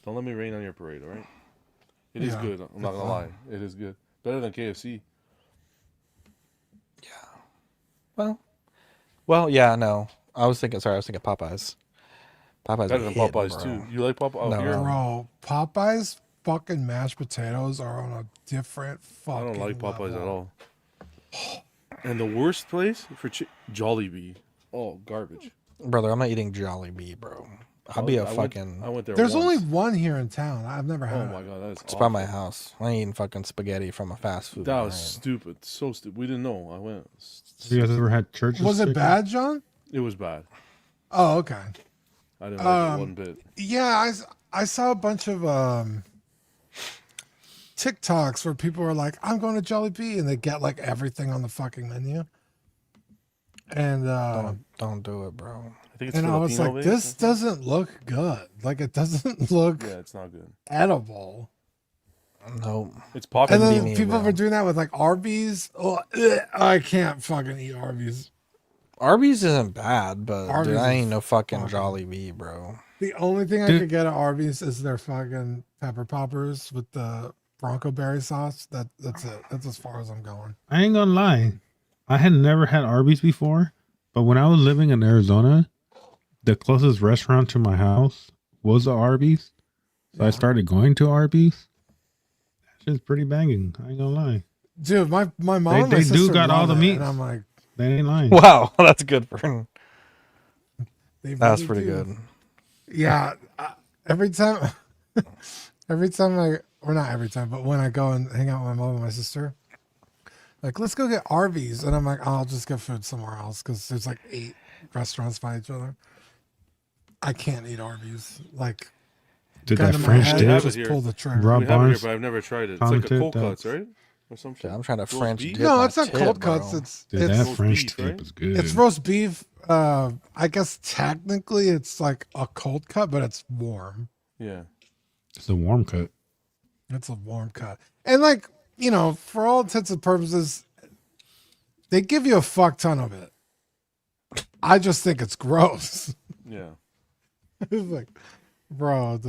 Don't let me rain on your parade, all right? It is Yeah. good. I'm not gonna lie. It is good. Better than KFC. Well, yeah, no. I was thinking Popeyes. Popeyes Better be than hitting, Popeyes bro. too. You like Popeyes? Oh, No. here? Bro, Popeyes fucking mashed potatoes are on a different I fucking don't like Popeyes at level. all. And the worst place for Jollibee. Oh, garbage. Brother, I'm not eating Jollibee, bro. I'll be a fucking... I went there. There's only once. one here in town. I've never had Oh it. my god, that is. It's by my awful. house. I ain't eating fucking spaghetti from a fast food. That was joint. stupid. So stupid. We didn't know. I went. have you guys ever had church? Was it bad, John? It was bad. Oh, okay. I didn't like it one bit. Yeah, I saw a bunch of TikToks where people are like, I'm going to Jollibee, and they get like everything on the fucking menu. And Don't do it, bro. I think it's and I was Filipino like, based, this doesn't look good. Like it doesn't look Yeah, it's not good. edible. Nope. It's popular. And be then me, people bro. were doing that with like Arby's. Oh, I can't fucking eat Arby's. Arby's isn't bad, but Arby's dude, I is ain't no fucking fucking- Jollibee, bro. The only thing I Dude. could get at Arby's is their fucking pepper poppers with the Bronco berry sauce. That's it. That's as far as I'm going. I ain't gonna lie. I had never had Arby's before, but when I was living in Arizona, the closest restaurant to my house was a Arby's. So I started going to Arby's. That shit's pretty banging. I ain't gonna lie. Dude, my mom and They my do sister got all love the it, meats. and I'm like, They ain't lying. Wow, that's good for. That's really pretty do. good. Yeah, every time or not every time, but when I go and hang out with my mom and my sister, like, let's go get Arby's. And I'm like, oh, I'll just get food somewhere else because there's like 8 restaurants by each other. I can't eat Arby's. Like, Did gun that to my French head, We have dip? it just here. pull the trigger. Rob We have it here, Barnes but I've never tried it. It's like a commented cold that- cuts, right? Or some shit. I'm trying to Roast French beef? dip. No, my it's not tip, cold bro. cuts. It's Dude, it's that roast French beef, dip right? is good. it's roast beef. I guess technically it's like a cold cut, but it's warm. Yeah. It's a warm cut. It's a warm cut. And like, you know, for all intents and purposes, they give you a fuck ton of it. I just think it's gross. Yeah. It's like, bro,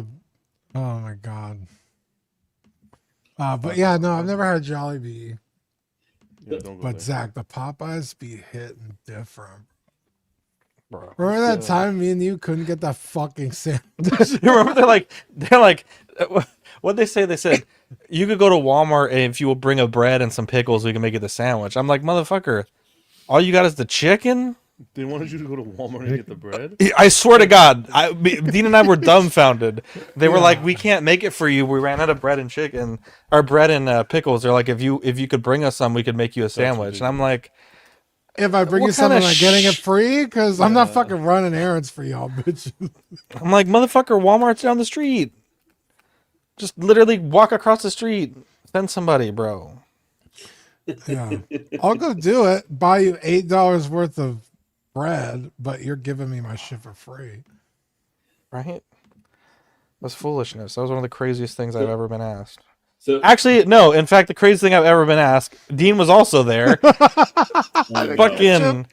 oh my God. But yeah, no, I've never had Jollibee. Yeah, don't go But there. Zach, the Popeyes be hitting different. Bro. Remember that time me and you couldn't get that fucking sandwich? You remember they're like what they say? They said you could go to Walmart and if you will bring a bread and some pickles, we can make you the sandwich. I'm like, motherfucker, all you got is the chicken? They wanted you to go to Walmart and get the bread. I swear to God, Dean and I were dumbfounded. They were like, "We can't make it for you. We ran out of bread and chicken, or bread and pickles." They're like, "If you could bring us some, we could make you a sandwich." And I'm like, If I bring What you something, kinda am I getting it free? Because I'm not fucking running errands for y'all, bitch. I'm like, motherfucker, Walmart's down the street. Just literally walk across the street. Send somebody, bro. Yeah, I'll go do it. Buy you $8 worth of bread, but you're giving me my shit for free. Right? That's foolishness. That was one of the craziest things I've ever been asked. So Actually, no. In fact, the craziest thing I've ever been asked. Dean was also there. Fucking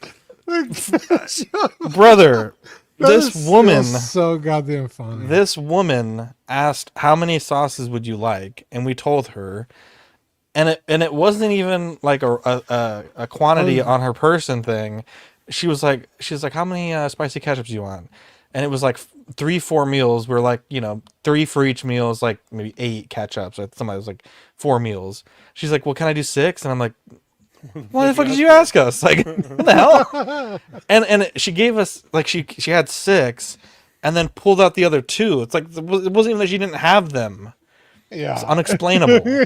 brother. This woman. so goddamn funny. This woman asked how many sauces would you like, and we told her, and it wasn't even like a quantity on her person thing. She was like how many spicy ketchups do you want? And it was like 3-4 meals. We're like 3 for each meal is like maybe 8 ketchups. Somebody was like 4 meals. She's like, well, can I do 6? And I'm like, why the fuck did you ask us? Like, what the hell? And she gave us like she had 6, and then pulled out the other 2. It's like it wasn't even that she didn't have them. Yeah, It's unexplainable.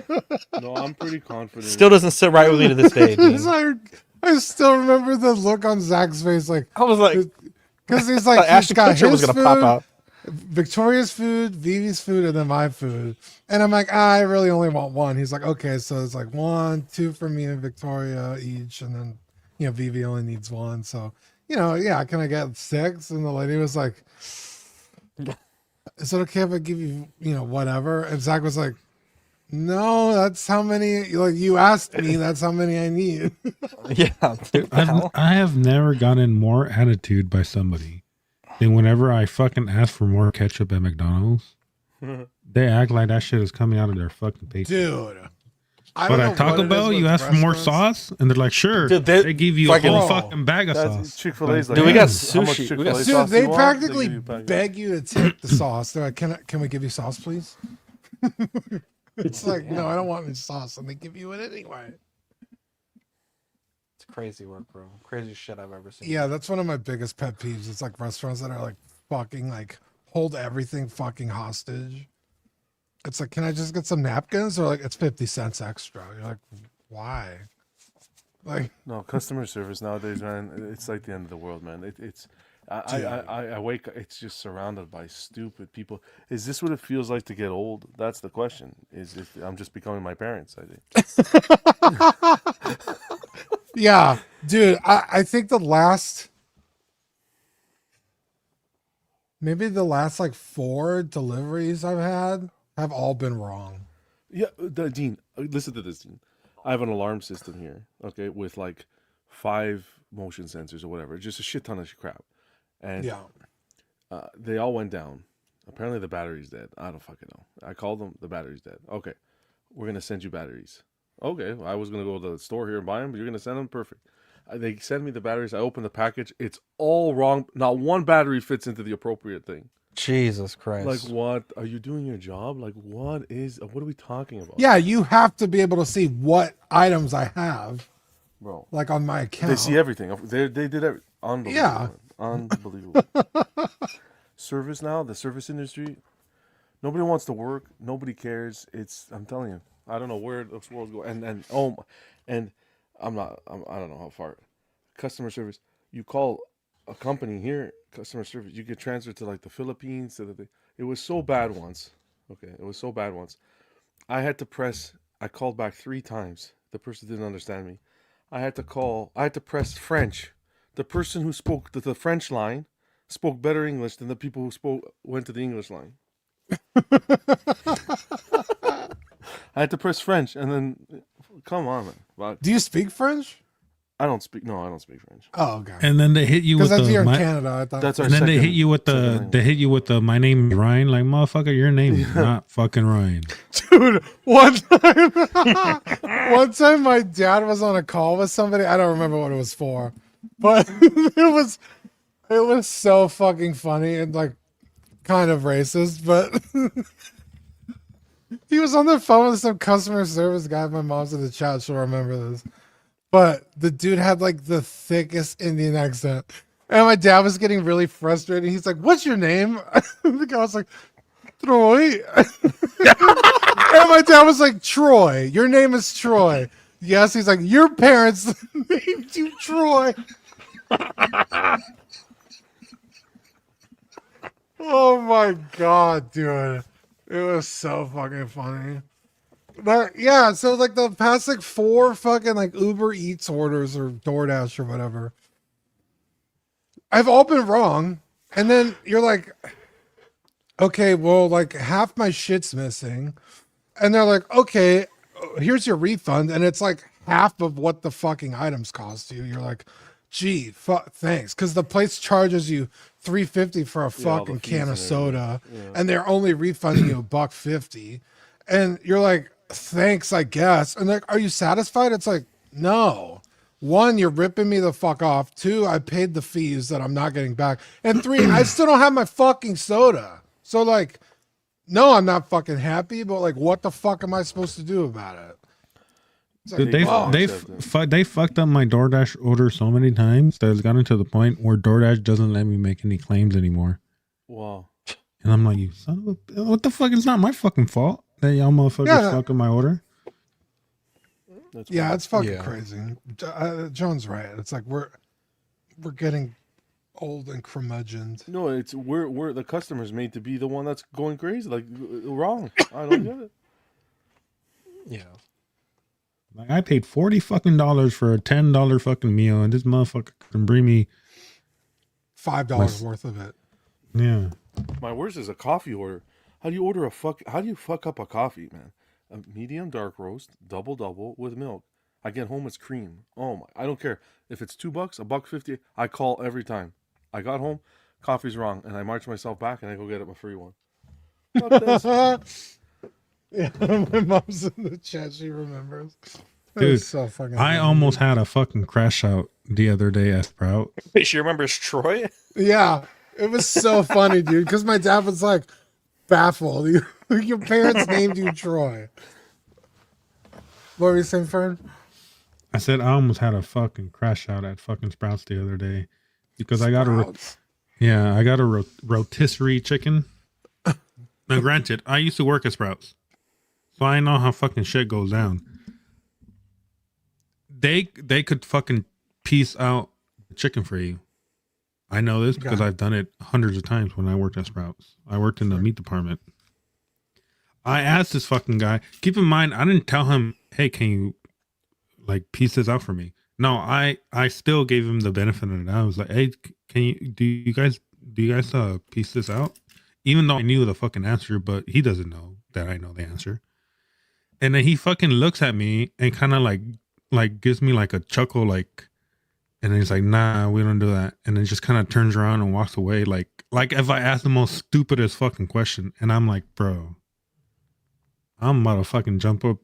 No, I'm pretty confident. Still doesn't sit right with me to this day. Dean. It's like, I still remember the look on Zach's face, like I was like, because he's like, he's Ashton got Kutcher his was gonna food, pop out. Victoria's food, Vivi's food, and then my food. And I'm like, I really only want one. He's like, okay, so it's like 1, 2 for me and Victoria each, and then Vivi only needs 1. So yeah, can I get 6? And the lady was like, is it okay if I give you whatever? And Zach was like, no, that's how many. Like, you asked me, that's how many I need. Yeah, dude, the hell? I have never gotten more attitude by somebody than whenever I fucking ask for more ketchup at McDonald's. They act like that shit is coming out of their fucking paycheck. Dude. But at Taco Bell, you ask for more sauce, and they're like, sure. Dude, they give you a fucking- whole fucking bag of That's sauce. Chick-fil-A's like, Dude, we got how much sushi. Chick-fil-A Dude, Dude, sauce they you want? practically They give you a bag. beg you to take the sauce. They're like, can we give you sauce, please? It's like, no, I don't want any sauce. And they give you it anyway. It's crazy work, bro. Craziest shit I've ever seen. Yeah, that's one of my biggest pet peeves. It's like restaurants that are like fucking like hold everything fucking hostage. It's like, can I just get some napkins? Or like, it's 50 cents extra. You're like, why? Like, No, customer service nowadays, man, it's like the end of the world, man. I wake up, it's just surrounded by stupid people. Is this what it feels like to get old? That's the question. Is if I'm just becoming my parents, I think. yeah, dude, I think maybe the last like 4 deliveries I've had have all been wrong. Yeah, Dean, listen to this, Dean. I have an alarm system here, okay, with like 5 motion sensors or whatever, just a shit ton of crap. And Yeah. they all went down. Apparently the battery's dead. I don't fucking know. I called them, the battery's dead. Okay, we're going to send you batteries. Okay, well, I was going to go to the store here and buy them, but you're going to send them? Perfect. They send me the batteries. I open the package. It's all wrong. Not one battery fits into the appropriate thing. Jesus Christ. Like, what? Are you doing your job? Like, what are we talking about? Yeah, you have to be able to see what items I have, Bro. like on my account. They see everything. They did everything. Unbelievable. Yeah. Man. Unbelievable. Service now, the service industry, nobody wants to work. Nobody cares. I'm telling you, I don't know where this world's going. And I don't know how far. Customer service, you call a company here, customer service, you get transferred to like the Philippines. It was so bad once. Okay, it was so bad once. I called back 3 times. The person didn't understand me. I had to press French. The person who spoke the French line spoke better English than the people who went to the English line. I had to press French, and then, come on, man. But Do you speak French? I don't speak French. Oh, okay. And then they hit you Because with that's the here in my, Canada. I thought. That's our and then they second- hit you with second the language. my name is Ryan. Like, motherfucker, your name is not fucking Ryan. Dude, one time my dad was on a call with somebody. I don't remember what it was for, but it was so fucking funny and like kind of racist. But he was on the phone with some customer service guy. My mom's in the chat. She'll remember this. but the dude had like the thickest Indian accent. And my dad was getting really frustrated. He's like, "What's your name?" The guy was like, "Troy." And my dad was like, "Troy, your name is Troy." Yes, he's like, "Your parents named you Troy." Oh my god, dude. It was so fucking funny. But yeah, so like the past like 4 fucking like Uber Eats orders or DoorDash or whatever, I've all been wrong. And then you're like, okay, well, like half my shit's missing. And they're like, okay, here's your refund. And it's like half of what the fucking items cost you. You're like, gee, thanks. Because the place charges you $3.50 for a fucking can of soda. And they're only refunding you $1.50. And you're like, thanks, I guess. And like, are you satisfied? It's like, no. 1, you're ripping me the fuck off. 2, I paid the fees that I'm not getting back. And 3, I still don't have my fucking soda. So like, no, I'm not fucking happy, but like, what the fuck am I supposed to do about it? Dude, they fucked up my DoorDash order so many times that it's gotten to the point where DoorDash doesn't let me make any claims anymore. Wow. And I'm like, you son of a, what the fuck? It's not my fucking fault that y'all motherfuckers fucked up my order. It's fucking crazy. John's right. It's like we're getting old and curmudgeoned. No, it's we're the customer's made to be the one that's going crazy, like wrong. I don't get it. Yeah. Like I paid $40 fucking for a $10 fucking meal, and this motherfucker can bring me $5 worth of it. Yeah. My worst is a coffee order. How do you fuck up a coffee, man? A medium dark roast, double with milk. I get home, it's cream. Oh my! I don't care if it's $2, $1.50. I call every time. I got home, coffee's wrong, and I march myself back and I go get it my free one. Fuck this. Yeah, my mom's in the chat. She remembers. Dude, so fucking I almost had a fucking crash out the other day at Sprout. Wait, she remembers Troy? Yeah, it was so funny, dude. Because my dad was like baffled. Your parents named you Troy. What were you saying, Fern? I said I almost had a fucking crash out at fucking Sprouts the other day because I got a rotisserie chicken. Now, granted, I used to work at Sprouts, so I know how fucking shit goes down. They could fucking piece out the chicken for you. I know this because I've done it hundreds of times when I worked at Sprouts. I worked in the meat department. I asked this fucking guy. Keep in mind, I didn't tell him, "Hey, can you like piece this out for me?" No, I still gave him the benefit of the doubt. I was like, "Hey, do you guys piece this out?" Even though I knew the fucking answer, but he doesn't know that I know the answer. And then he fucking looks at me and kind of like gives me like a chuckle, like, and then he's like, "Nah, we don't do that." And then just kind of turns around and walks away, like if I ask the most stupidest fucking question, and I'm like, bro, I'm about to fucking jump over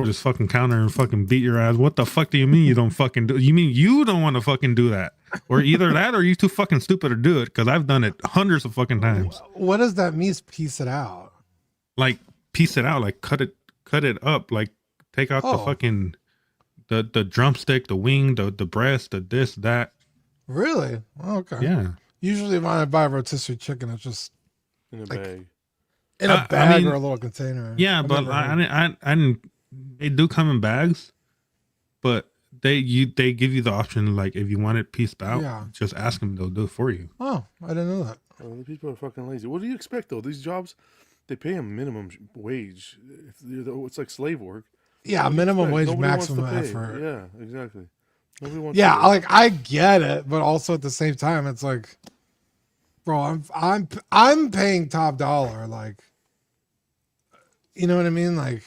this fucking counter and fucking beat your ass. What the fuck do you mean you don't fucking do? You mean you don't want to fucking do that? Or either that or you too fucking stupid to do it, because I've done it hundreds of fucking times. What does that mean, piece it out? Like piece it out, like cut it up, like take out the fucking the drumstick, the wing, the breast, the this, that. Really? Okay. Yeah. Usually when I buy rotisserie chicken, it's just in a bag. In a bag or a little container. Yeah, but I didn't. They do come in bags, but they give you the option, like if you want it pieced out, just ask them, they'll do it for you. Oh, I didn't know that. Well, the people are fucking lazy. What do you expect though? These jobs, they pay a minimum wage. It's like slave work. Yeah, minimum wage, maximum effort. Yeah, exactly. Nobody wants. Yeah, like I get it, but also at the same time, it's like, bro, I'm paying top dollar. Like, you know what I mean? Like,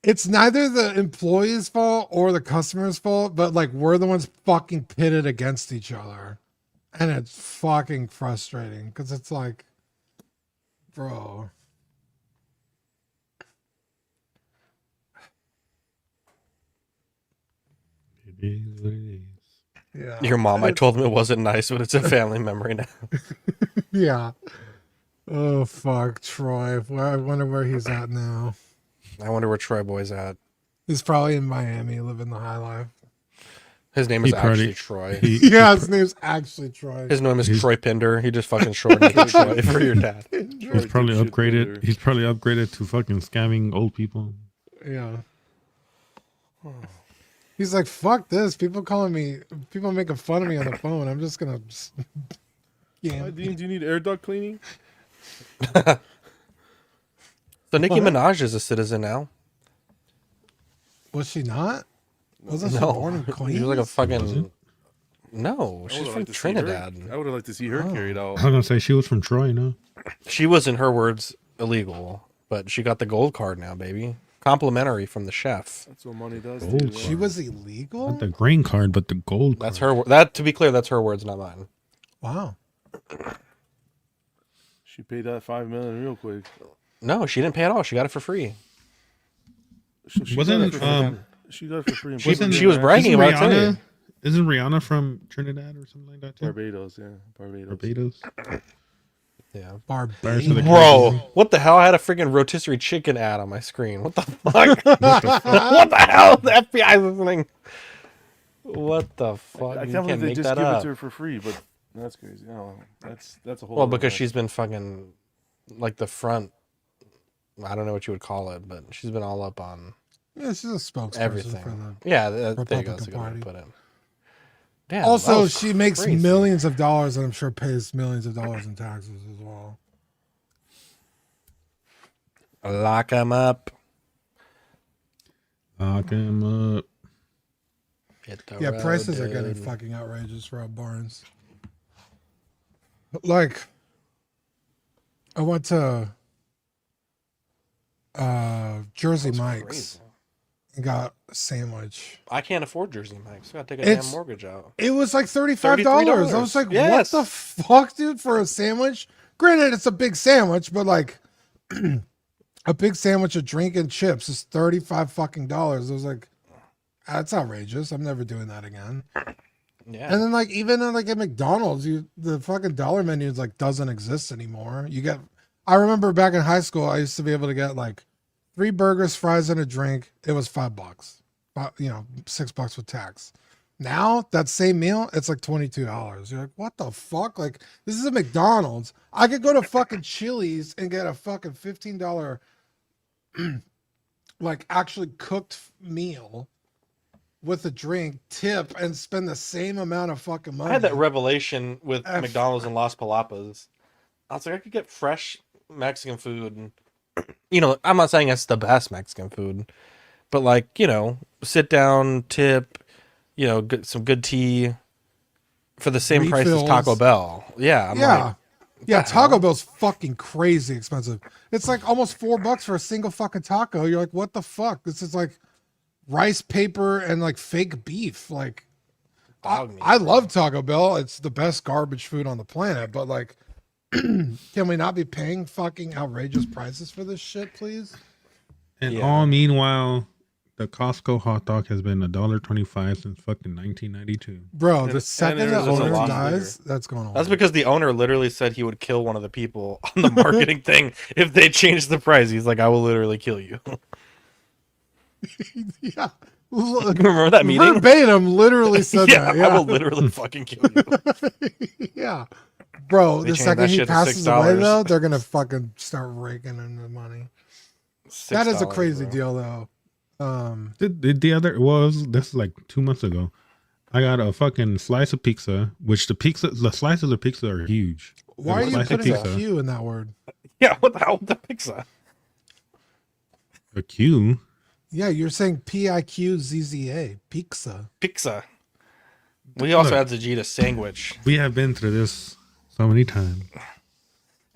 it's neither the employee's fault or the customer's fault, but like we're the ones fucking pitted against each other, and it's fucking frustrating because it's like, bro. It is what it is. Yeah. Your mom, I told him it wasn't nice, but it's a family memory now. Yeah. Oh fuck, Troy. Well, I wonder where he's at now. I wonder where Troy Boy's at. He's probably in Miami living the high life. His name is He probably- actually Troy. Yeah, his name's actually Troy. His name is Troy Pinder. He just fucking shortened it to Troy for your dad. He's probably Shit upgraded. builder. He's probably upgraded to fucking scamming old people. Yeah. He's like, fuck this. People making fun of me on the phone. I'm just gonna. Yeah. Hi, Dean, do you need air duct cleaning? So Nicki What? Minaj is a citizen now. Was she not? Wasn't she No, born in Queens? she was like a fucking. Wasn't? No, I she's would've from liked to see her- Trinidad. I would have liked to see her carried out. I was gonna say she was from Troy, no? She was, in her words, illegal, but she got the gold card now, baby. Complimentary from the chef. That's what money does. Oh, to you. She was illegal? Not the green card, but the gold That's card. her. That, to be clear, that's her words, not mine. Wow. She paid that $5 million real quick. No, she didn't pay at all. She got it for free. She Wasn't, got it for um, free. She got it for free. in She was bragging Isn't about it. Rihanna, Too. isn't Rihanna from Trinidad or something like that too? Barbados, yeah, Barbados. Barbados. Yeah. Barbados. to the- Bro, what the hell? I had a freaking rotisserie chicken ad on my screen. What the fuck? What the hell? The FBI is listening. What the fuck? I You can't believe they make just that give it up. to her for free, but that's crazy. Oh, that's a whole. Well, other because mess. she's been fucking like the front. I don't know what you would call it, but she's been all up on Yeah, she's a spokesperson everything. for the. Yeah, there you go. That's a Republican good way Party. to put it. Damn, that Also, was she makes crazy. millions of dollars, and I'm sure pays millions of dollars in taxes as well. Lock him up. Lock him up. Hit the Yeah, road, prices are getting dude. fucking outrageous for Rob Barnes. Like, I went to Jersey That's Mike's crazy. and got a sandwich. I can't afford Jersey Mike's. I gotta take a It's- damn mortgage out. It was like $35. I was like, Yes. what the fuck, dude, for a sandwich? Granted, it's a big sandwich, but like a big sandwich, a drink, and chips is $35 fucking dollars. I was like, that's outrageous. I'm never doing that again. Yeah. And then like even at McDonald's, the fucking dollar menu is like doesn't exist anymore. I remember back in high school, I used to be able to get like 3 burgers, fries, and a drink. It was $5, $6 with tax. Now that same meal, it's like $22. You're like, what the fuck? Like this is a McDonald's. I could go to fucking Chili's and get a fucking $15 like actually cooked meal with a drink, tip, and spend the same amount of fucking money. I had that revelation with F- McDonald's and Las Palapas. I was like, I could get fresh Mexican food. And, I'm not saying it's the best Mexican food, but like, sit down, tip, get some good tea for the same price as Refills. Taco Bell. Yeah. I'm yeah. like, Yeah, the Taco hell? Bell's fucking crazy expensive. It's like almost $4 for a single fucking taco. You're like, what the fuck? This is like rice paper and like fake beef. Like, Dog meat, I love Taco Bell. It's the best garbage food on the planet. But like, can we not be paying fucking outrageous prices for this shit, please? And Yeah. all meanwhile, the Costco hot dog has been $1.25 since fucking 1992. Bro, And- the second and the there's a owner lot dies, that's going on. That's because the owner literally said he would kill one of the people on the marketing thing if they changed the price. He's like, I will literally kill you. yeah. Remember that meeting? Verbatim literally said Yeah, that. Yeah. I will literally fucking kill you. Yeah. Bro, They the changed second that he shit to passes away, $6. though, they're going to fucking start raking in the money. That is a $6, crazy bro. deal, though. The other was this is like 2 months ago. I got a fucking slice of pizza, which the slices of pizza are huge. Why are A you slice of putting a pizza. Q in that word? Yeah, what the hell with the pizza? A Q. Yeah, you're saying PIQZZA, pizza. Pizza. We also Look. had Vegeta sandwich. We have been through this so many times.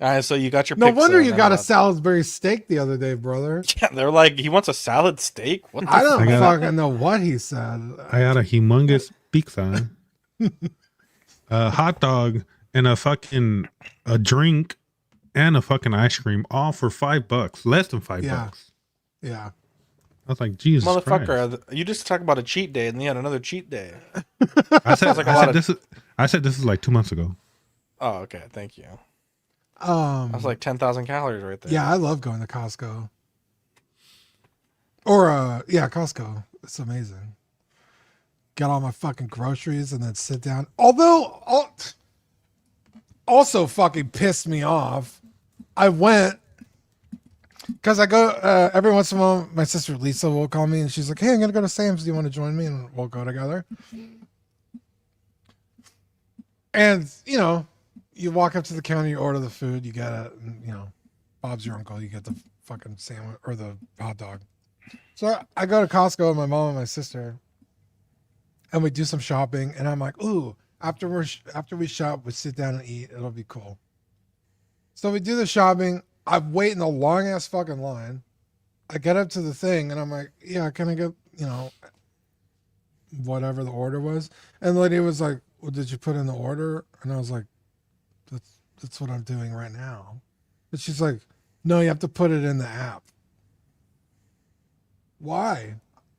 All right, so you got your No pizza, wonder you and got a then Salisbury steak the other day, brother. Yeah, they're like, he wants a salad steak? What the I don't I got- fucking know what he said. I got a humongous pizza, a hot dog, and a drink, and a fucking ice cream, all for $5, less than $5. Yeah. Yeah. I was like, Jesus Christ. Motherfucker, you just talk about a cheat day and then you had another cheat day. I said, like a lot of- I said this is like 2 months ago. Oh, okay, thank you. That's like 10,000 calories right there. Yeah, I love going to Costco. Or yeah, Costco. It's amazing. Get all my fucking groceries and then sit down. Although also fucking pissed me off. I went because I go every once in a while. My sister Lisa will call me and she's like, "Hey, I'm gonna go to Sam's. Do you want to join me?" And we'll go together. And you know, you walk up to the counter, you order the food, you get it, and you know, Bob's your uncle. You get the fucking sandwich or the hot dog. So I go to Costco with my mom and my sister, and we do some shopping. And I'm like, "Ooh, after we shop, we sit down and eat. It'll be cool." So we do the shopping. I'm waiting a long ass fucking line. I get up to the thing, and I'm like, "Yeah, can I get whatever the order was?" And the lady was like, "Well, did you put in the order?" And I was like, "That's what I'm doing right now." But she's like, "No, you have to put it in the app." Why?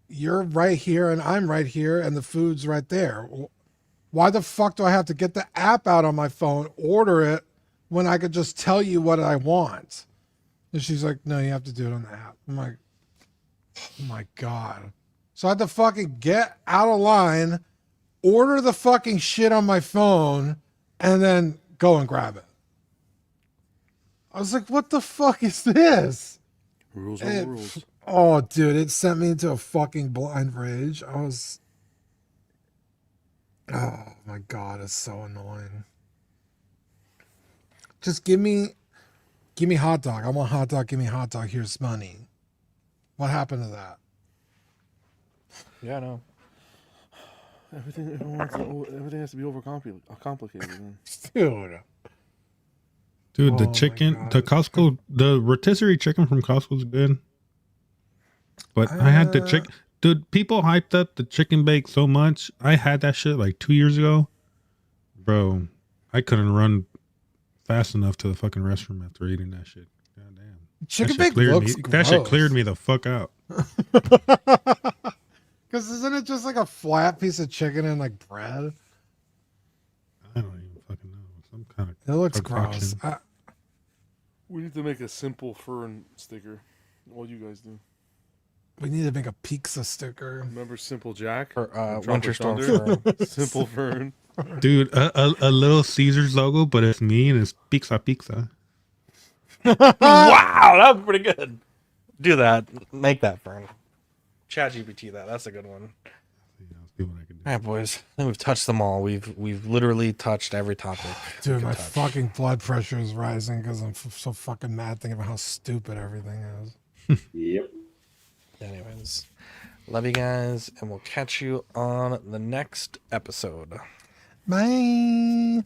You're right here and I'm right here and the food's right there. Why the fuck do I have to get the app out on my phone, order it, when I could just tell you what I want? And she's like, "No, you have to do it on the app." I'm like, oh my God. So I had to fucking get out of line, order the fucking shit on my phone, and then go and grab it. I was like, what the fuck is this? Rules are rules. Oh, dude, it sent me into a fucking blind rage. Oh my God, it's so annoying. Just give me hot dog. I want hot dog. Give me hot dog. Here's money. What happened to that? Yeah, I know. Everything has to be complicated. Man. Dude. The Oh chicken, my God. the Costco, the rotisserie chicken from Costco is good. But I had the chicken. Dude, people hyped up the chicken bake so much. I had that shit like 2 years ago. Bro, I couldn't run fast enough to the fucking restroom after eating that shit. God damn. Chicken That shit bake looks me. gross. That shit cleared me the fuck out. Because isn't it just like a flat piece of chicken and like bread? I don't even fucking know. Some kind of It looks gross. concoction. We need to make a simple fern sticker. All you guys do. We need to make a pizza sticker. Remember Simple Jack? Or From Winter Tropic Storm. Thunder? Simple Fern. Dude, a little Caesar's logo, but it's me and it's pizza. Wow, that was pretty good. Do that. Make that, Fern. ChatGPT that. That's a good one. See what I can do. All right, boys. I think we've touched them all. We've literally touched every topic. Dude, we my could touch. fucking blood pressure is rising because I'm so fucking mad thinking about how stupid everything is. Yep. Anyways, love you guys, and we'll catch you on the next episode. Bye.